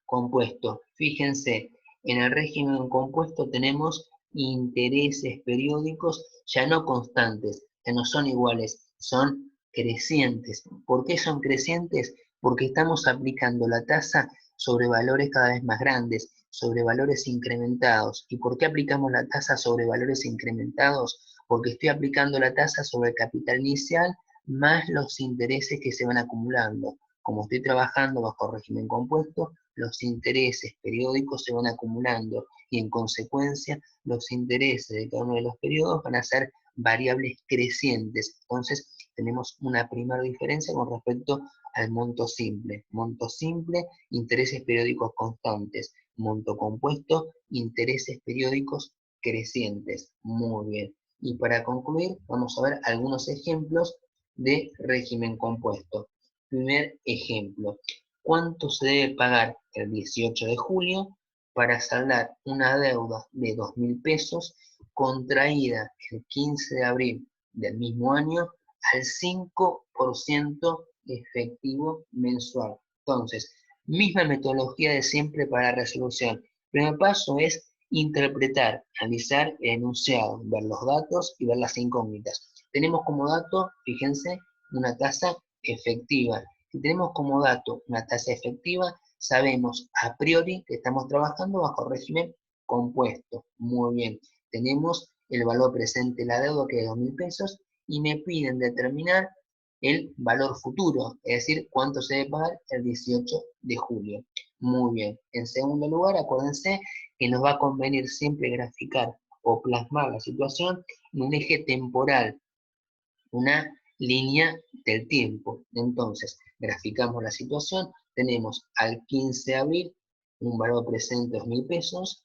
compuesto. Fíjense, en el régimen compuesto tenemos intereses periódicos ya no constantes, ya no son iguales, son crecientes. ¿Por qué son crecientes? Porque estamos aplicando la tasa sobre valores cada vez más grandes, sobre valores incrementados. ¿Y por qué aplicamos la tasa sobre valores incrementados? Porque estoy aplicando la tasa sobre el capital inicial más los intereses que se van acumulando. Como estoy trabajando bajo régimen compuesto, los intereses periódicos se van acumulando y en consecuencia los intereses de cada uno de los periodos van a ser variables crecientes. Entonces tenemos una primera diferencia con respecto al monto simple. Monto simple, intereses periódicos constantes. Monto compuesto, intereses periódicos crecientes. Muy bien. Y para concluir, vamos a ver algunos ejemplos de régimen compuesto. Primer ejemplo. ¿Cuánto se debe pagar el 18 de julio para saldar una deuda de 2.000 pesos contraída el 15 de abril del mismo año al 5% efectivo mensual? Entonces, misma metodología de siempre para la resolución. El primer paso es interpretar, analizar el enunciado, ver los datos y ver las incógnitas. Tenemos como dato, fíjense, una tasa efectiva. Si tenemos como dato una tasa efectiva, sabemos a priori que estamos trabajando bajo régimen compuesto. Muy bien. Tenemos el valor presente de la deuda, que es 2.000 pesos, y me piden determinar el valor futuro, es decir, cuánto se debe pagar el 18 de julio. Muy bien. En segundo lugar, acuérdense que nos va a convenir siempre graficar o plasmar la situación en un eje temporal, una línea del tiempo. Entonces, graficamos la situación, tenemos al 15 de abril un valor presente de 2.000 pesos,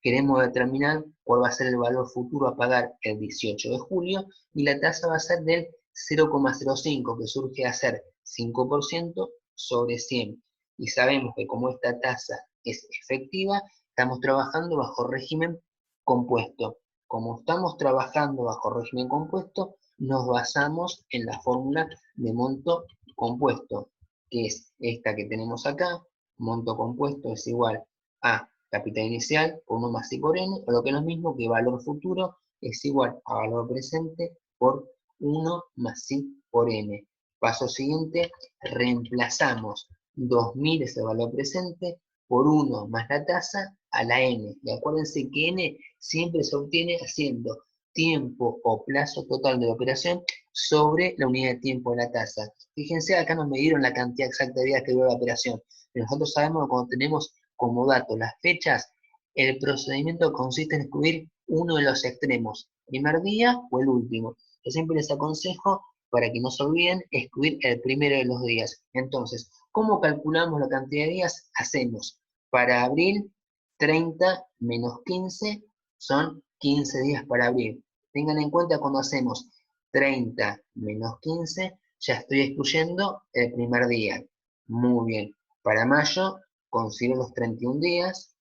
queremos determinar cuál va a ser el valor futuro a pagar el 18 de julio, y la tasa va a ser del 0,05, que surge a ser 5% sobre 100. Y sabemos que como esta tasa es efectiva, estamos trabajando bajo régimen compuesto. Como estamos trabajando bajo régimen compuesto, nos basamos en la fórmula de monto compuesto, que es esta que tenemos acá. Monto compuesto es igual a capital inicial por 1 más I por N, o lo que no es mismo que valor futuro es igual a valor presente por 1 más I por N. Paso siguiente, reemplazamos 2.000, ese valor presente, por 1 más la tasa a la N. Y acuérdense que N siempre se obtiene haciendo tiempo o plazo total de la operación sobre la unidad de tiempo de la tasa. Fíjense, acá nos midieron la cantidad exacta de días que duró la operación, pero nosotros sabemos que cuando tenemos como dato las fechas, el procedimiento consiste en excluir uno de los extremos, primer día o el último. Yo siempre les aconsejo, para que no se olviden, excluir el primero de los días. Entonces, ¿cómo calculamos la cantidad de días? Hacemos para abril 30 menos 15 son 15 días para abril. Tengan en cuenta cuando hacemos 30 menos 15, ya estoy excluyendo el primer día. Muy bien. Para mayo considero los 31 días,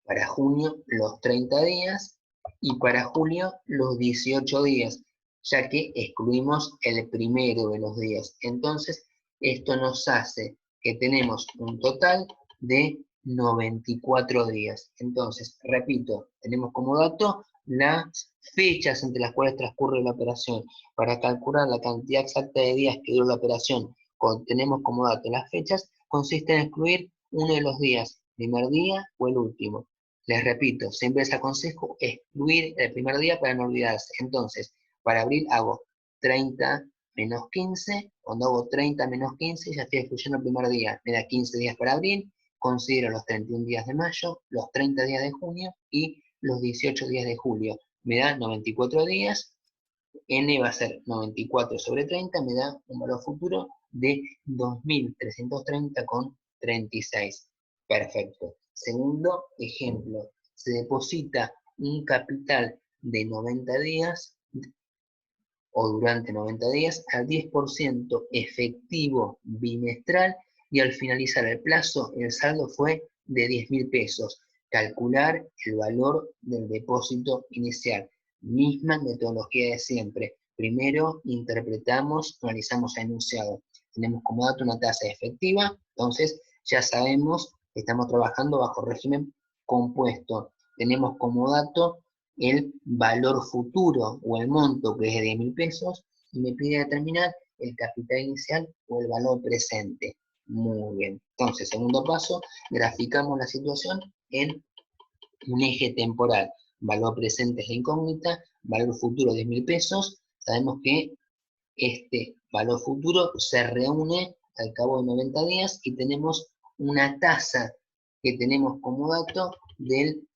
para junio los 30 días y para julio los 18 días, ya que excluimos el primero de los días. Entonces, esto nos hace que tenemos un total de 94 días. Entonces, repito, tenemos como dato las fechas entre las cuales transcurre la operación. Para calcular la cantidad exacta de días que duró la operación, tenemos como dato las fechas, consiste en excluir uno de los días, primer día o el último. Les repito, siempre les aconsejo excluir el primer día para no olvidarse. Entonces, para abril hago 30 menos 15. Cuando hago 30 menos 15, ya estoy excluyendo el primer día. Me da 15 días para abril. Considero los 31 días de mayo, los 30 días de junio y los 18 días de julio. Me da 94 días. N va a ser 94 sobre 30. Me da un valor futuro de 2.330,36. Perfecto. Segundo ejemplo, se deposita un capital de 90 días o durante 90 días al 10% efectivo bimestral y al finalizar el plazo el saldo fue de 10.000 pesos. Calcular el valor del depósito inicial. Misma metodología de siempre. Primero interpretamos, analizamos el enunciado. Tenemos como dato una tasa efectiva, entonces ya sabemos que estamos trabajando bajo régimen compuesto. Tenemos como dato el valor futuro o el monto, que es de 10.000 pesos, y me pide determinar el capital inicial o el valor presente. Muy bien. Entonces, segundo paso, graficamos la situación en un eje temporal. Valor presente es la incógnita, valor futuro 10.000 pesos. Sabemos que este valor futuro se reúne al cabo de 90 días y tenemos una tasa que tenemos como dato del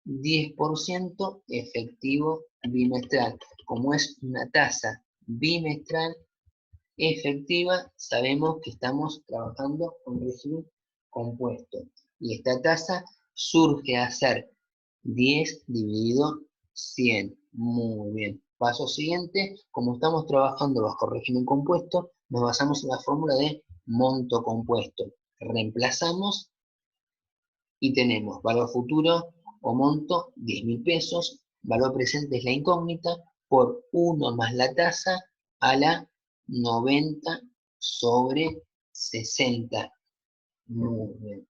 10% efectivo bimestral. Como es una tasa bimestral efectiva, sabemos que estamos trabajando con régimen compuesto. Y esta tasa surge a ser 10 dividido 100. Muy bien. Paso siguiente, como estamos trabajando bajo régimen compuesto, nos basamos en la fórmula de monto compuesto. Reemplazamos y tenemos valor futuro o monto 10.000 pesos, valor presente es la incógnita, por 1 más la tasa a la 90 sobre 60. Muy bien.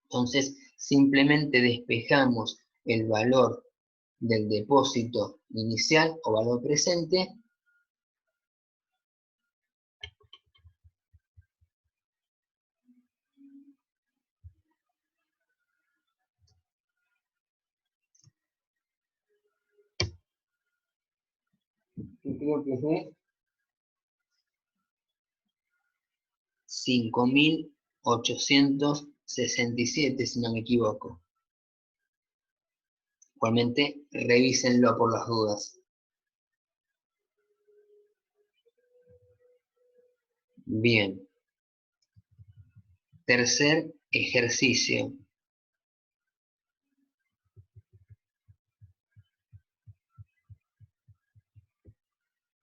Entonces, simplemente despejamos el valor del depósito inicial o valor presente que creo que es de 5.867, si no me equivoco. Igualmente, revísenlo por las dudas. Bien. Tercer ejercicio.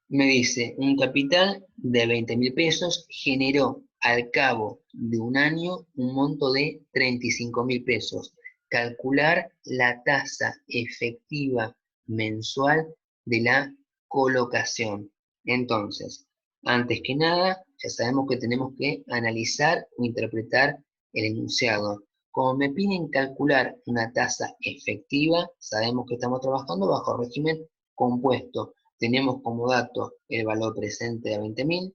Me dice, un capital de 20.000 pesos generó al cabo de un año un monto de 35.000 pesos. Calcular la tasa efectiva mensual de la colocación. Entonces, antes que nada, ya sabemos que tenemos que analizar o interpretar el enunciado. Como me piden calcular una tasa efectiva, sabemos que estamos trabajando bajo régimen compuesto. Tenemos como dato el valor presente de 20.000,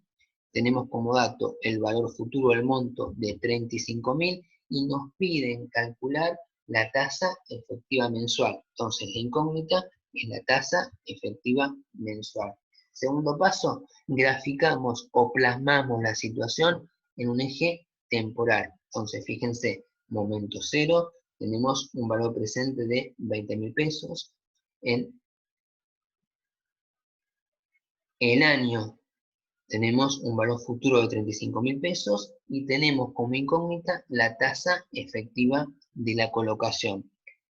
tenemos como dato el valor futuro del monto de 35.000 y nos piden calcular la tasa efectiva mensual. Entonces, la incógnita es la tasa efectiva mensual. Segundo paso, graficamos o plasmamos la situación en un eje temporal. Entonces, fíjense, momento cero, tenemos un valor presente de 20.000 pesos. En el año tenemos un valor futuro de 35.000 pesos y tenemos como incógnita la tasa efectiva de la colocación.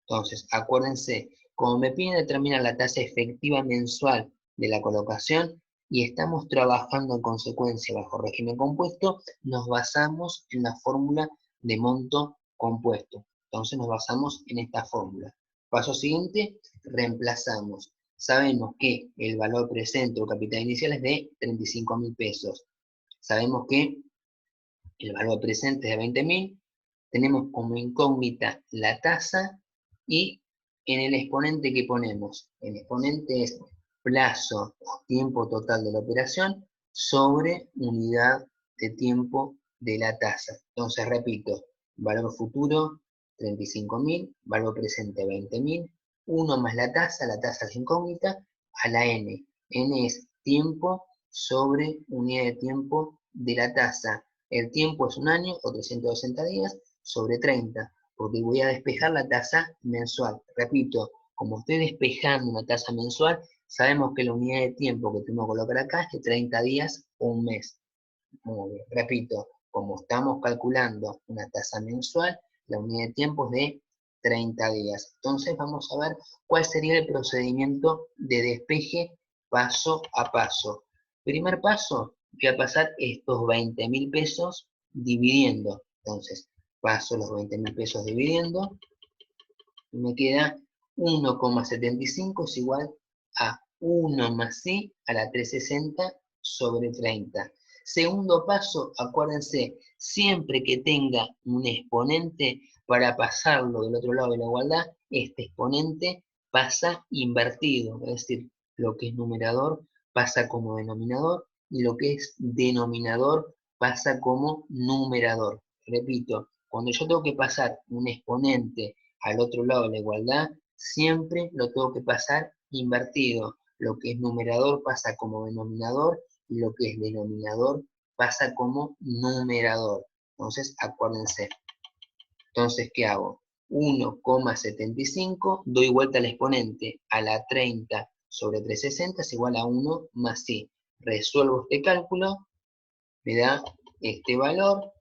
Entonces, acuérdense, como me piden determinar la tasa efectiva mensual de la colocación y estamos trabajando en consecuencia bajo régimen compuesto, nos basamos en la fórmula de monto compuesto. Entonces nos basamos en esta fórmula. Paso siguiente, reemplazamos. Sabemos que el valor presente o capital inicial es de 35.000 pesos. Sabemos que el valor presente es de 20.000. Tenemos como incógnita la tasa y en el exponente que ponemos. El exponente es plazo o tiempo total de la operación sobre unidad de tiempo de la tasa. Entonces repito, valor futuro 35.000, valor presente 20.000, 1 más la tasa es incógnita, a la n. N es tiempo sobre unidad de tiempo de la tasa. El tiempo es un año o 360 días sobre 30, porque voy a despejar la tasa mensual. Repito, como estoy despejando una tasa mensual, sabemos que la unidad de tiempo que tengo que colocar acá es de 30 días o un mes. Muy bien, repito, como estamos calculando una tasa mensual, la unidad de tiempo es de 30 días. Entonces vamos a ver cuál sería el procedimiento de despeje paso a paso. Primer paso, voy a pasar estos 20.000 pesos dividiendo. Entonces, paso los 20.000 pesos dividiendo y me queda 1,75 es igual a 1 más I a la 360 sobre 30. Segundo paso, acuérdense, siempre que tenga un exponente, para pasarlo del otro lado de la igualdad, este exponente pasa invertido, es decir, lo que es numerador pasa como denominador y lo que es denominador pasa como numerador. Repito, cuando yo tengo que pasar un exponente al otro lado de la igualdad, siempre lo tengo que pasar invertido. Lo que es numerador pasa como denominador y lo que es denominador pasa como numerador. Entonces, acuérdense. Entonces, ¿qué hago? 1,75, doy vuelta al exponente a la 30 sobre 360 es igual a 1 más I. Resuelvo este cálculo, me da este valor.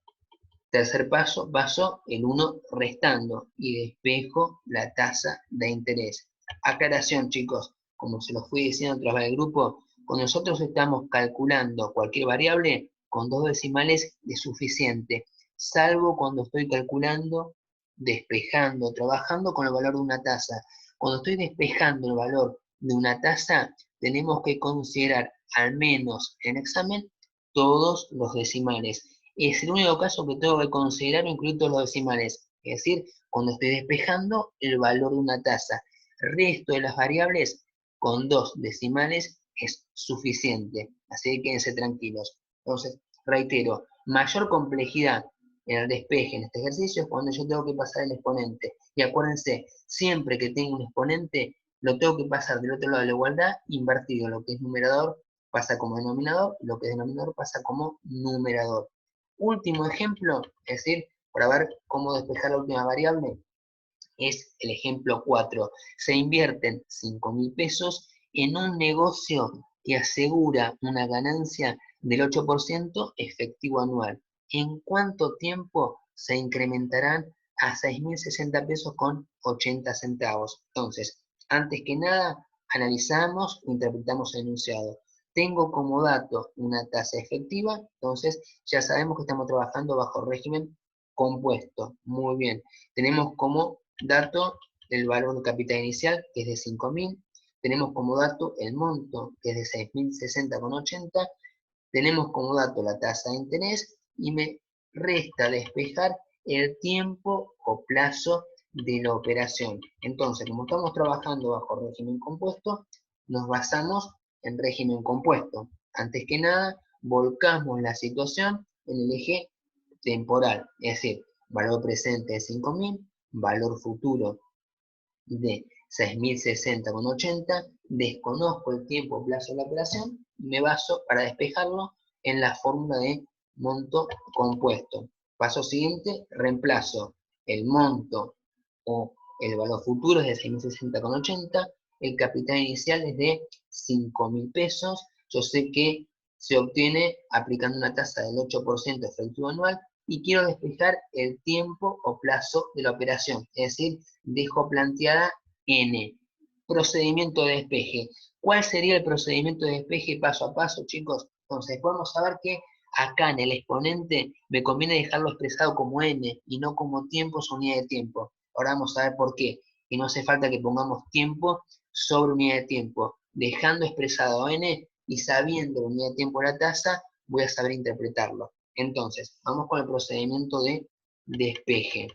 Tercer paso, paso el 1 restando y despejo la tasa de interés. Aclaración, chicos, como se los fui diciendo a través del grupo, cuando nosotros estamos calculando cualquier variable, con 2 decimales es suficiente, salvo cuando estoy calculando, despejando, trabajando con el valor de una tasa. Cuando estoy despejando el valor de una tasa, tenemos que considerar, al menos en examen, todos los decimales. Es el único caso que tengo que considerar o incluir todos los decimales, es decir, cuando estoy despejando el valor de una tasa. El resto de las variables, con 2 decimales es suficiente, así que quédense tranquilos. Entonces, reitero, mayor complejidad en el despeje en este ejercicio es cuando yo tengo que pasar el exponente. Y acuérdense, siempre que tengo un exponente, lo tengo que pasar del otro lado de la igualdad invertido, lo que es numerador pasa como denominador, lo que es denominador pasa como numerador. Último ejemplo, es decir, para ver cómo despejar la última variable, es el ejemplo 4. Se invierten 5.000 pesos en un negocio que asegura una ganancia del 8% efectivo anual. ¿En cuánto tiempo se incrementarán a 6.060 pesos con 80 centavos? Entonces, antes que nada, analizamos o interpretamos el enunciado. Tengo como dato una tasa efectiva, entonces ya sabemos que estamos trabajando bajo régimen compuesto. Muy bien. Tenemos como dato el valor de capital inicial, que es de 5.000. Tenemos como dato el monto, que es de 6.060,80. Tenemos como dato la tasa de interés y me resta despejar el tiempo o plazo de la operación. Entonces, como estamos trabajando bajo régimen compuesto, nos basamos en régimen compuesto. Antes que nada, volcamos la situación en el eje temporal, es decir, valor presente de 5.000, valor futuro de 6.060,80, desconozco el tiempo o plazo de la operación, me baso para despejarlo en la fórmula de monto compuesto. Paso siguiente, reemplazo el monto o el valor futuro es de 6.060,80, el capital inicial es de 5.000 pesos, yo sé que se obtiene aplicando una tasa del 8% efectivo anual y quiero despejar el tiempo o plazo de la operación, es decir, dejo planteada N. Procedimiento de despeje. ¿Cuál sería el procedimiento de despeje paso a paso, chicos? Entonces, podemos saber que acá en el exponente me conviene dejarlo expresado como N y no como tiempos o unidad de tiempo. Ahora vamos a ver por qué. Y no hace falta que pongamos tiempo sobre unidad de tiempo. Dejando expresado N y sabiendo la unidad de tiempo de la tasa, voy a saber interpretarlo. Entonces, vamos con el procedimiento de despeje.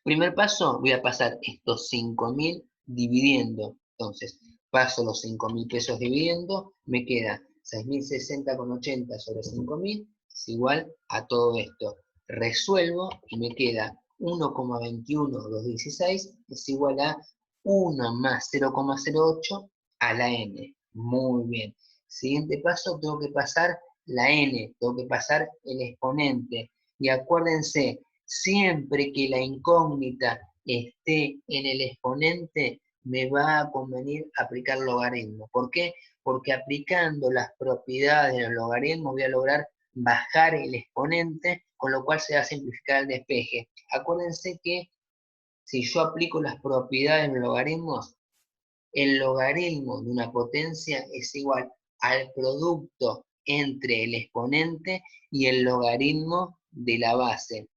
Primer paso, voy a pasar estos 5.000 dividiendo. Entonces, paso los 5.000 pesos dividiendo, me queda 6.060,80 sobre 5.000 es igual a todo esto. Resuelvo y me queda 1,21216 es igual a 1 más 0,08 a la n. Muy bien. Siguiente paso, tengo que pasar la n, tengo que pasar el exponente. Y acuérdense, siempre que la incógnita esté en el exponente, me va a convenir aplicar logaritmo. ¿Por qué? Porque aplicando las propiedades del logaritmo voy a lograr bajar el exponente, con lo cual se va a simplificar el despeje. Acuérdense que si yo aplico las propiedades de los logaritmos, el logaritmo de una potencia es igual al producto entre el exponente y el logaritmo de la base.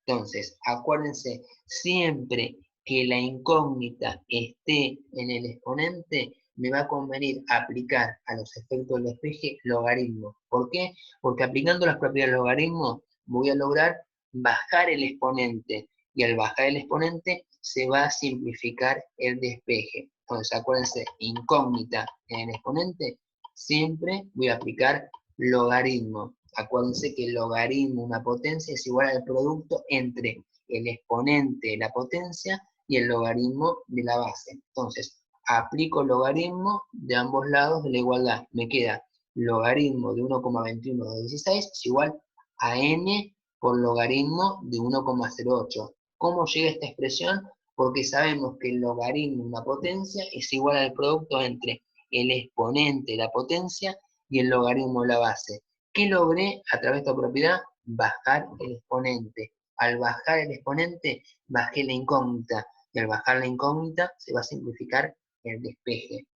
Entonces, acuérdense, siempre que la incógnita esté en el exponente, me va a convenir aplicar a los efectos del despeje logaritmo. ¿Por qué? Porque aplicando las propiedades del logaritmo voy a lograr bajar el exponente y al bajar el exponente se va a simplificar el despeje. Entonces, acuérdense, incógnita en el exponente, siempre voy a aplicar logaritmo. Acuérdense que el logaritmo de una potencia es igual al producto entre el exponente de la potencia y el logaritmo de la base. Entonces, aplico logaritmo de ambos lados de la igualdad. Me queda logaritmo de 1,2116 es igual a n por logaritmo de 1,08. ¿Cómo llega esta expresión? Porque sabemos que el logaritmo de una potencia es igual al producto entre el exponente de la potencia y el logaritmo de la base. ¿Qué logré a través de esta propiedad? Bajar el exponente. Al bajar el exponente, bajé la incógnita. Y al bajar la incógnita, se va a simplificar el despeje.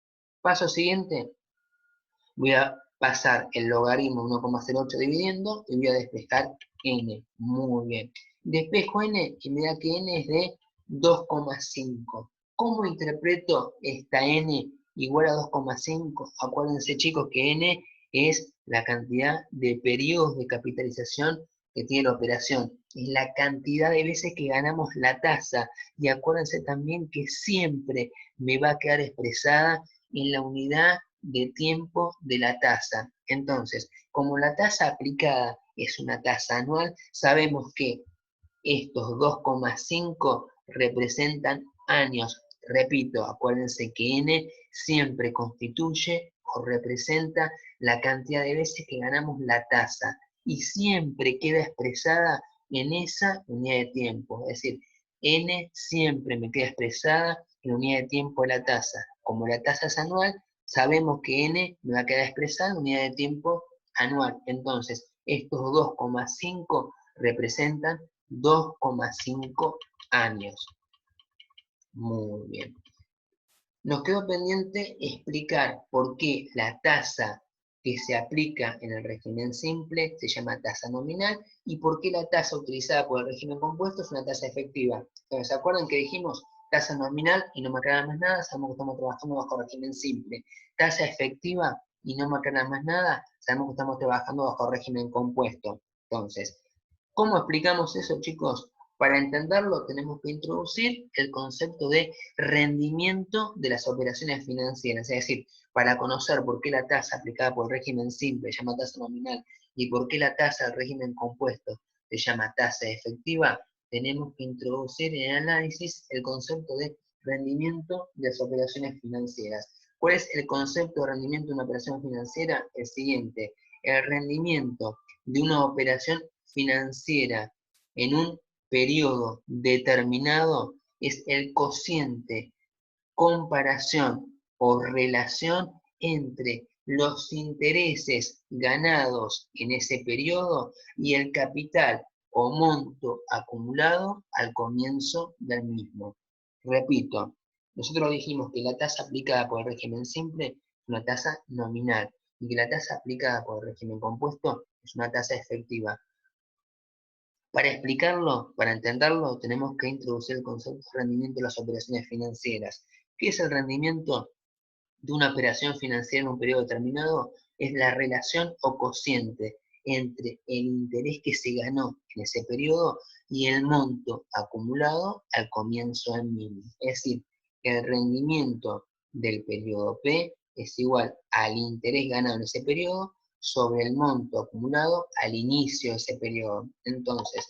Paso siguiente, voy a pasar el logaritmo 1,08 dividiendo y voy a despejar n. Muy bien. Despejo n y me da que n es de 2,5. ¿Cómo interpreto esta n igual a 2,5? Acuérdense, chicos, que n es la cantidad de periodos de capitalización que tiene la operación. Es la cantidad de veces que ganamos la tasa. Y acuérdense también que siempre me va a quedar expresada en la unidad de tiempo de la tasa. Entonces, como la tasa aplicada es una tasa anual, sabemos que estos 2,5 representan años. Repito, acuérdense que n siempre constituye o representa la cantidad de veces que ganamos la tasa y siempre queda expresada en esa unidad de tiempo. Es decir, n siempre me queda expresada en la unidad de tiempo de la tasa. Como la tasa es anual, sabemos que n me va a quedar expresada en unidad de tiempo anual. Entonces, estos 2,5 representan 2,5 años. Muy bien. Nos quedó pendiente explicar por qué la tasa que se aplica en el régimen simple se llama tasa nominal y por qué la tasa utilizada por el régimen compuesto es una tasa efectiva. Entonces, ¿se acuerdan que dijimos tasa nominal y no me aclara más nada? Sabemos que estamos trabajando bajo régimen simple. Tasa efectiva y no me aclara más nada, sabemos que estamos trabajando bajo régimen compuesto. Entonces, ¿cómo explicamos eso, chicos? Para entenderlo tenemos que introducir el concepto de rendimiento de las operaciones financieras, es decir, para conocer por qué la tasa aplicada por el régimen simple se llama tasa nominal y por qué la tasa del régimen compuesto se llama tasa efectiva, tenemos que introducir en el análisis el concepto de rendimiento de las operaciones financieras. ¿Cuál es el concepto de rendimiento de una operación financiera? El siguiente: el rendimiento de una operación financiera en un periodo determinado es el cociente, comparación o relación entre los intereses ganados en ese periodo y el capital o monto acumulado al comienzo del mismo. Repito, nosotros dijimos que la tasa aplicada por el régimen simple es una tasa nominal y que la tasa aplicada por el régimen compuesto es una tasa efectiva. Para explicarlo, para entenderlo, tenemos que introducir el concepto de rendimiento de las operaciones financieras. ¿Qué es el rendimiento de una operación financiera en un periodo determinado? Es la relación o cociente entre el interés que se ganó en ese periodo y el monto acumulado al comienzo del mismo. Es decir, el rendimiento del periodo P es igual al interés ganado en ese periodo sobre el monto acumulado al inicio de ese periodo. Entonces,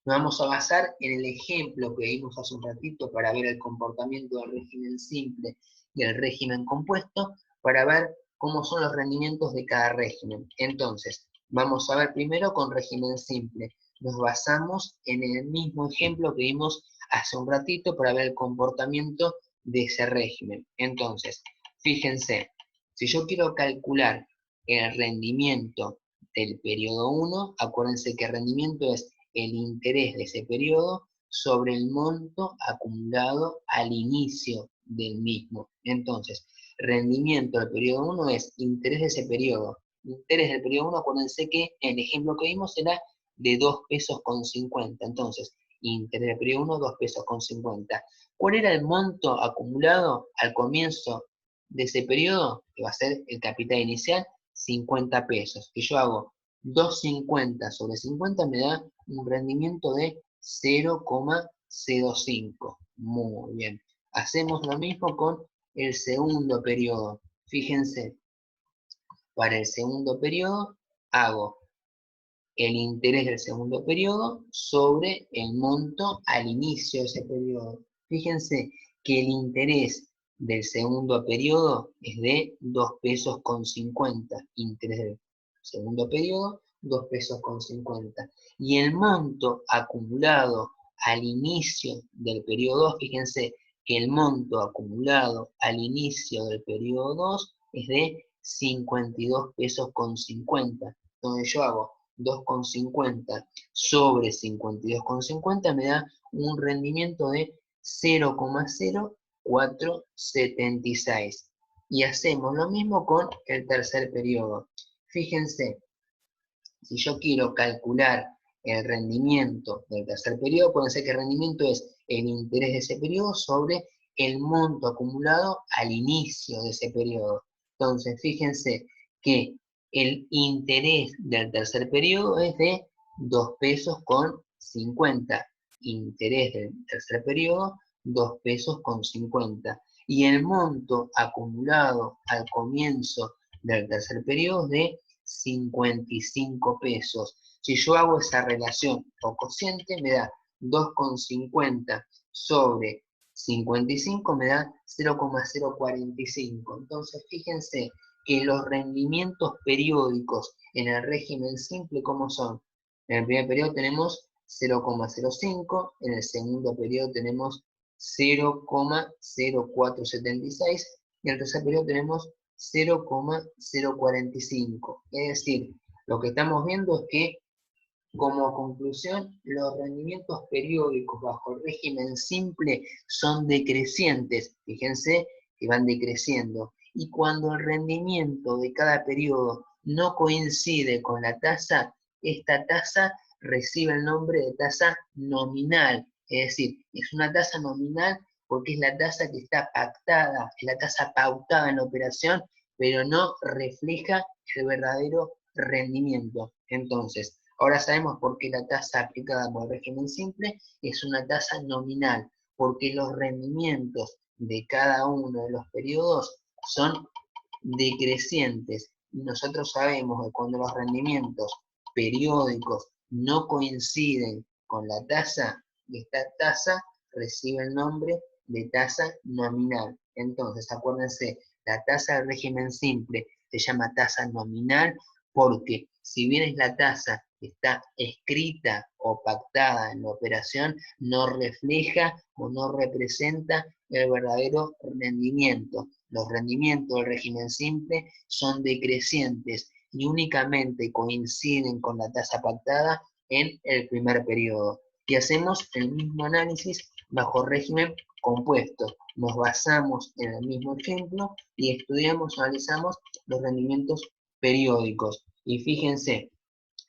nos vamos a basar en el ejemplo que vimos hace un ratito para ver el comportamiento del régimen simple y el régimen compuesto, para ver cómo son los rendimientos de cada régimen. Entonces, vamos a ver primero con régimen simple. Nos basamos en el mismo ejemplo que vimos hace un ratito para ver el comportamiento de ese régimen. Entonces, fíjense, si yo quiero calcular el rendimiento del periodo 1, acuérdense que el rendimiento es el interés de ese periodo sobre el monto acumulado al inicio del mismo. Entonces, rendimiento del periodo 1 es interés de ese periodo. Interés del periodo 1, acuérdense que el ejemplo que vimos era de 2 pesos con 50. Entonces, interés del periodo 1, 2 pesos con 50. ¿Cuál era el monto acumulado al comienzo de ese periodo? Que va a ser el capital inicial, 50 pesos. Que yo hago 2,50 sobre 50 me da un rendimiento de 0,05. Muy bien. Hacemos lo mismo con el segundo periodo. Fíjense, para el segundo periodo hago el interés del segundo periodo sobre el monto al inicio de ese periodo. Fíjense que el interés del segundo periodo es de 2 pesos con 50. Interés del segundo periodo, 2 pesos con 50. Y el monto acumulado al inicio del periodo 2, fíjense que el monto acumulado al inicio del periodo 2 es de 52 pesos con 50. Entonces yo hago 2,50 sobre 52,50 me da un rendimiento de 0,0476. Y hacemos lo mismo con el tercer periodo. Fíjense, si yo quiero calcular el rendimiento del tercer periodo, pueden ser que el rendimiento es el interés de ese periodo sobre el monto acumulado al inicio de ese periodo. Entonces, fíjense que el interés del tercer periodo es de 2 pesos con 50. Interés del tercer periodo, 2 pesos con 50. Y el monto acumulado al comienzo del tercer periodo es de 55 pesos. Si yo hago esa relación o cociente, me da 2,50 sobre 55, me da 0,045. Entonces, fíjense que los rendimientos periódicos en el régimen simple, ¿cómo son? En el primer periodo tenemos 0,05, en el segundo periodo tenemos 0,0476 y en el tercer periodo tenemos 0,045. Es decir, lo que estamos viendo es que, como conclusión, los rendimientos periódicos bajo el régimen simple son decrecientes. Fíjense que van decreciendo. Y cuando el rendimiento de cada periodo no coincide con la tasa, esta tasa recibe el nombre de tasa nominal. Es decir, es una tasa nominal porque es la tasa que está pactada, es la tasa pautada en la operación, pero no refleja el verdadero rendimiento. Entonces, ahora sabemos por qué la tasa aplicada por el régimen simple es una tasa nominal, porque los rendimientos de cada uno de los periodos son decrecientes. Y nosotros sabemos que cuando los rendimientos periódicos no coinciden con la tasa, esta tasa recibe el nombre de tasa nominal. Entonces, acuérdense, la tasa del régimen simple se llama tasa nominal porque si bien es la tasa que está escrita o pactada en la operación, no refleja o no representa el verdadero rendimiento. Los rendimientos del régimen simple son decrecientes y únicamente coinciden con la tasa pactada en el primer periodo. ¿Qué hacemos? El mismo análisis bajo régimen compuesto. Nos basamos en el mismo ejemplo y estudiamos, analizamos los rendimientos periódicos. Y fíjense,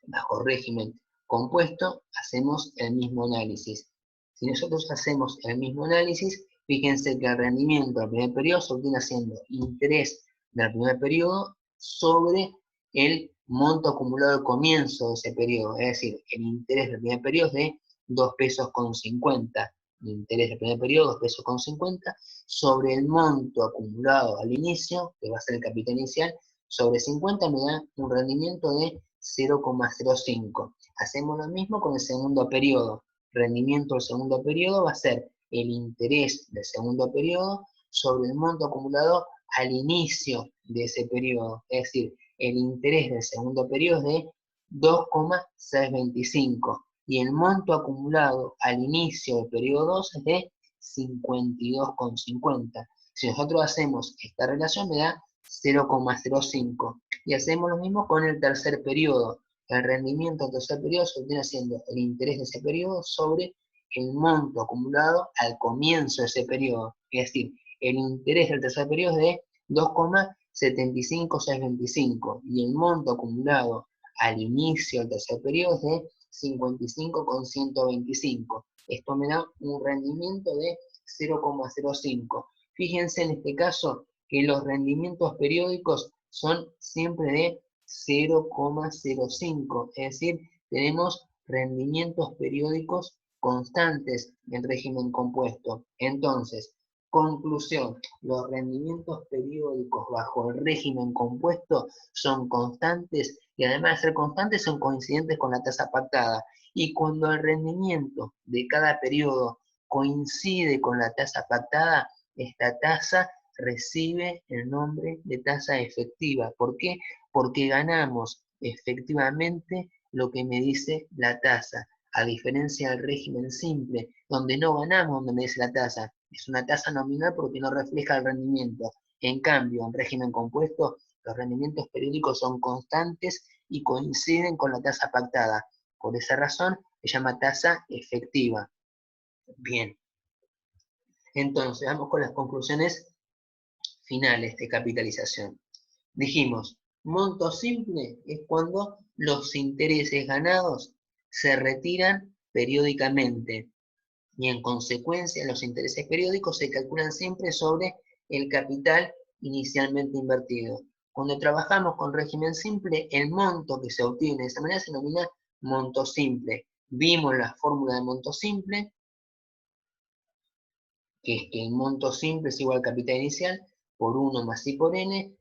bajo régimen compuesto hacemos el mismo análisis. Si nosotros hacemos el mismo análisis, fíjense que el rendimiento del primer periodo se obtiene haciendo interés del primer periodo sobre el monto acumulado al comienzo de ese periodo. Es decir, el interés del primer periodo es de 2 pesos con 50. El interés del primer periodo, 2 pesos con 50, sobre el monto acumulado al inicio, que va a ser el capital inicial, sobre 50 me da un rendimiento de 0,05. Hacemos lo mismo con el segundo periodo. Rendimiento del segundo periodo va a ser el interés del segundo periodo sobre el monto acumulado al inicio de ese periodo. Es decir, el interés del segundo periodo es de 2,625 y el monto acumulado al inicio del periodo 2 es de 52,50. Si nosotros hacemos esta relación me da 0,05. Y hacemos lo mismo con el tercer periodo. El rendimiento del tercer periodo se obtiene haciendo el interés de ese periodo sobre el monto acumulado al comienzo de ese periodo. Es decir, el interés del tercer periodo es de 2,75625 y el monto acumulado al inicio del tercer periodo es de 55,125. Esto me da un rendimiento de 0,05. Fíjense en este caso que los rendimientos periódicos son siempre de 0,05, es decir, tenemos rendimientos periódicos constantes en régimen compuesto. Entonces, conclusión, los rendimientos periódicos bajo el régimen compuesto son constantes y además de ser constantes son coincidentes con la tasa pactada. Y cuando el rendimiento de cada periodo coincide con la tasa pactada, esta tasa recibe el nombre de tasa efectiva. ¿Por qué? Porque ganamos efectivamente lo que me dice la tasa, a diferencia del régimen simple, donde no ganamos donde me dice la tasa. Es una tasa nominal porque no refleja el rendimiento. En cambio, en régimen compuesto, los rendimientos periódicos son constantes y coinciden con la tasa pactada. Por esa razón, se llama tasa efectiva. Bien. Entonces, vamos con las conclusiones finales de capitalización. Dijimos, monto simple es cuando los intereses ganados se retiran periódicamente y en consecuencia los intereses periódicos se calculan siempre sobre el capital inicialmente invertido. Cuando trabajamos con régimen simple, el monto que se obtiene de esa manera se denomina monto simple. Vimos la fórmula de monto simple, que es que el monto simple es igual al capital inicial por 1 más I por N.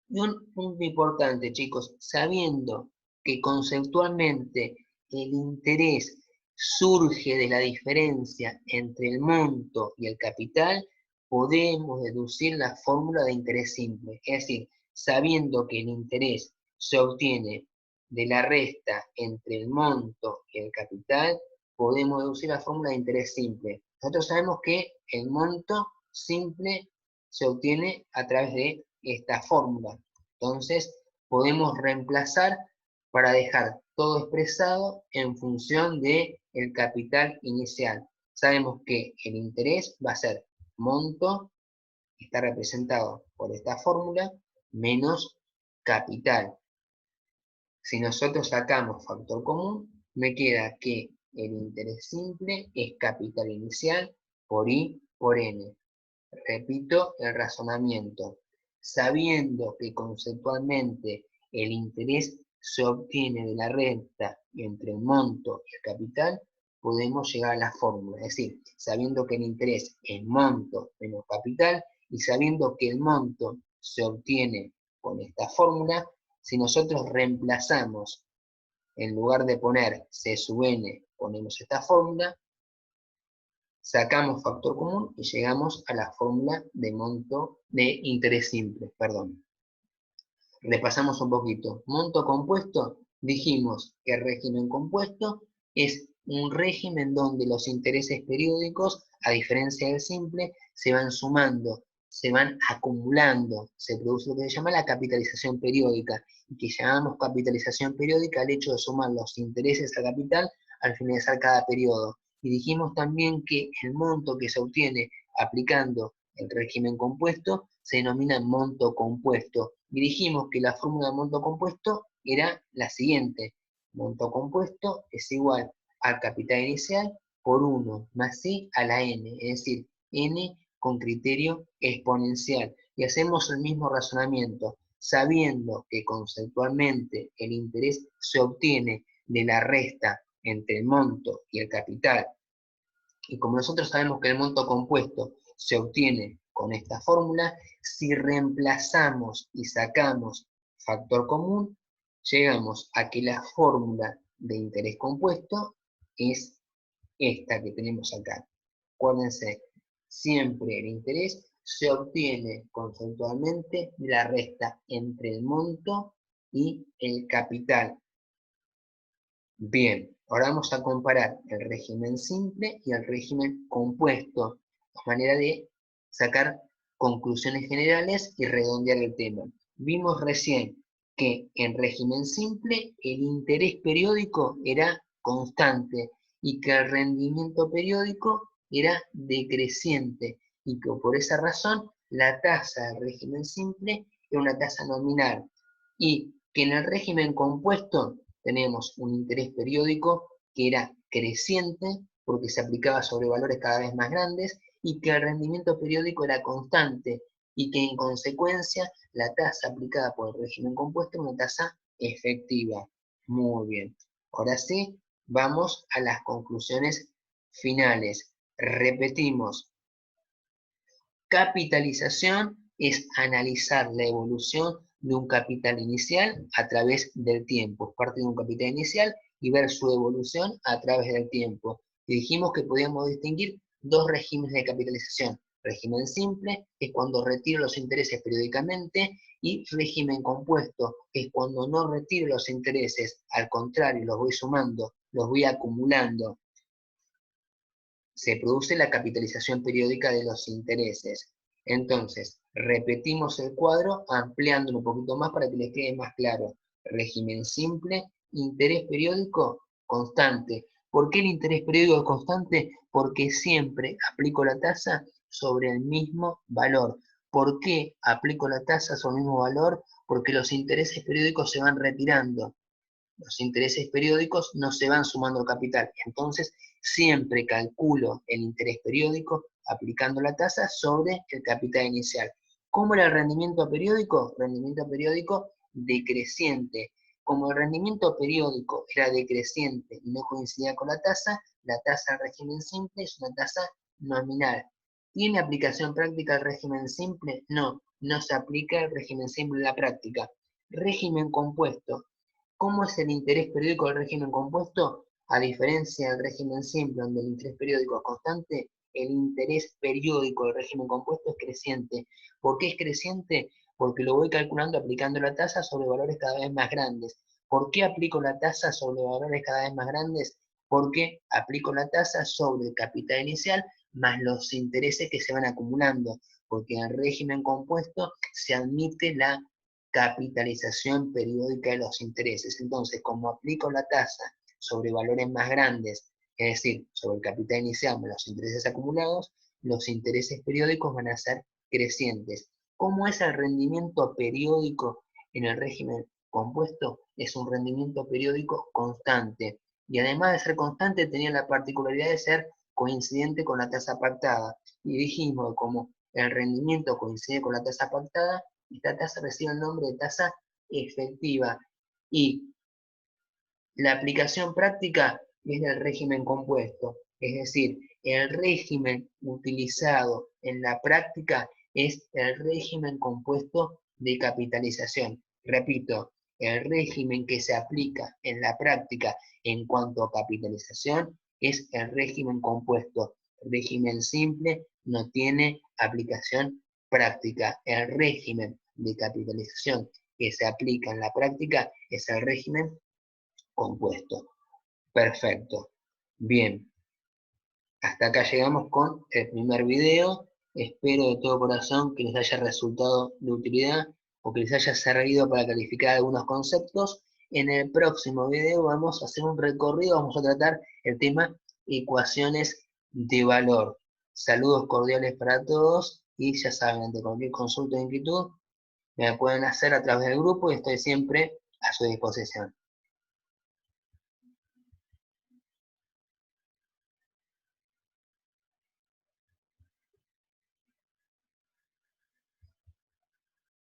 Y un punto importante, chicos, sabiendo que conceptualmente el interés surge de la diferencia entre el monto y el capital, podemos deducir la fórmula de interés simple. Es decir, sabiendo que el interés se obtiene de la resta entre el monto y el capital, podemos deducir la fórmula de interés simple. Nosotros sabemos que el monto simple se obtiene a través de esta fórmula. Entonces, podemos reemplazar para dejar todo expresado en función del capital inicial. Sabemos que el interés va a ser monto, que está representado por esta fórmula, menos capital. Si nosotros sacamos factor común, me queda que el interés simple es capital inicial por I por N. Repito el razonamiento. Sabiendo que conceptualmente el interés se obtiene de la renta entre el monto y el capital, podemos llegar a la fórmula. Es decir, sabiendo que el interés es monto menos capital y sabiendo que el monto se obtiene con esta fórmula, si nosotros reemplazamos, en lugar de poner C sub n, ponemos esta fórmula, Sacamos factor común y llegamos a la fórmula de monto de interés simple, perdón. Repasamos un poquito. Monto compuesto, dijimos que el régimen compuesto es un régimen donde los intereses periódicos, a diferencia del simple, se van sumando, se van acumulando, se produce lo que se llama la capitalización periódica, y que llamamos capitalización periódica al hecho de sumar los intereses a capital al finalizar cada periodo. Y dijimos también que el monto que se obtiene aplicando el régimen compuesto se denomina monto compuesto. Y dijimos que la fórmula de monto compuesto era la siguiente. Monto compuesto es igual al capital inicial por 1 más c a la n, es decir, n con criterio exponencial. Y hacemos el mismo razonamiento, sabiendo que conceptualmente el interés se obtiene de la resta entre el monto y el capital. Y como nosotros sabemos que el monto compuesto se obtiene con esta fórmula, si reemplazamos y sacamos factor común, llegamos a que la fórmula de interés compuesto es esta que tenemos acá. Acuérdense, siempre el interés se obtiene conceptualmente de la resta entre el monto y el capital. Bien, ahora vamos a comparar el régimen simple y el régimen compuesto, de manera de sacar conclusiones generales y redondear el tema. Vimos recién que en régimen simple el interés periódico era constante y que el rendimiento periódico era decreciente y que por esa razón la tasa del régimen simple era una tasa nominal y que en el régimen compuesto tenemos un interés periódico que era creciente porque se aplicaba sobre valores cada vez más grandes y que el rendimiento periódico era constante y que en consecuencia la tasa aplicada por el régimen compuesto era una tasa efectiva. Muy bien. Ahora sí, vamos a las conclusiones finales. Repetimos. Capitalización es analizar la evolución de un capital inicial a través del tiempo. Parte de un capital inicial y ver su evolución a través del tiempo. Y dijimos que podíamos distinguir dos regímenes de capitalización. Régimen simple es cuando retiro los intereses periódicamente y régimen compuesto es cuando no retiro los intereses, al contrario, los voy sumando, los voy acumulando. Se produce la capitalización periódica de los intereses. Entonces, repetimos el cuadro ampliándolo un poquito más para que les quede más claro. Régimen simple, interés periódico constante. ¿Por qué el interés periódico es constante? Porque siempre aplico la tasa sobre el mismo valor. ¿Por qué aplico la tasa sobre el mismo valor? Porque los intereses periódicos se van retirando. Los intereses periódicos no se van sumando al capital. Entonces, siempre calculo el interés periódico aplicando la tasa sobre el capital inicial. ¿Cómo era el rendimiento periódico? Rendimiento periódico decreciente. Como el rendimiento periódico era decreciente y no coincidía con la tasa del régimen simple es una tasa nominal. ¿Tiene aplicación práctica el régimen simple? No, no se aplica el régimen simple en la práctica. Régimen compuesto. ¿Cómo es el interés periódico del régimen compuesto? A diferencia del régimen simple, donde el interés periódico es constante, el interés periódico del régimen compuesto es creciente. ¿Por qué es creciente? Porque lo voy calculando aplicando la tasa sobre valores cada vez más grandes. ¿Por qué aplico la tasa sobre valores cada vez más grandes? Porque aplico la tasa sobre el capital inicial más los intereses que se van acumulando. Porque en el régimen compuesto se admite la capitalización periódica de los intereses. Entonces, como aplico la tasa sobre valores más grandes, es decir, sobre el capital inicial más los intereses acumulados, los intereses periódicos van a ser crecientes. ¿Cómo es el rendimiento periódico en el régimen compuesto? Es un rendimiento periódico constante. Y además de ser constante, tenía la particularidad de ser coincidente con la tasa pactada. Y dijimos que como el rendimiento coincide con la tasa pactada, esta tasa recibe el nombre de tasa efectiva. Y la aplicación práctica es del régimen compuesto. Es decir, el régimen utilizado en la práctica es el régimen compuesto de capitalización. Repito, el régimen que se aplica en la práctica en cuanto a capitalización es el régimen compuesto. régimen simple no tiene aplicación práctica. El régimen de capitalización que se aplica en la práctica es el régimen compuesto. Perfecto. Bien, hasta acá llegamos con el primer video. Espero de todo corazón que les haya resultado de utilidad o que les haya servido para calificar algunos conceptos. En el próximo video vamos a hacer un recorrido, vamos a tratar el tema ecuaciones de valor. Saludos cordiales para todos y ya saben, ante cualquier consulta o inquietud me la pueden hacer a través del grupo y estoy siempre a su disposición.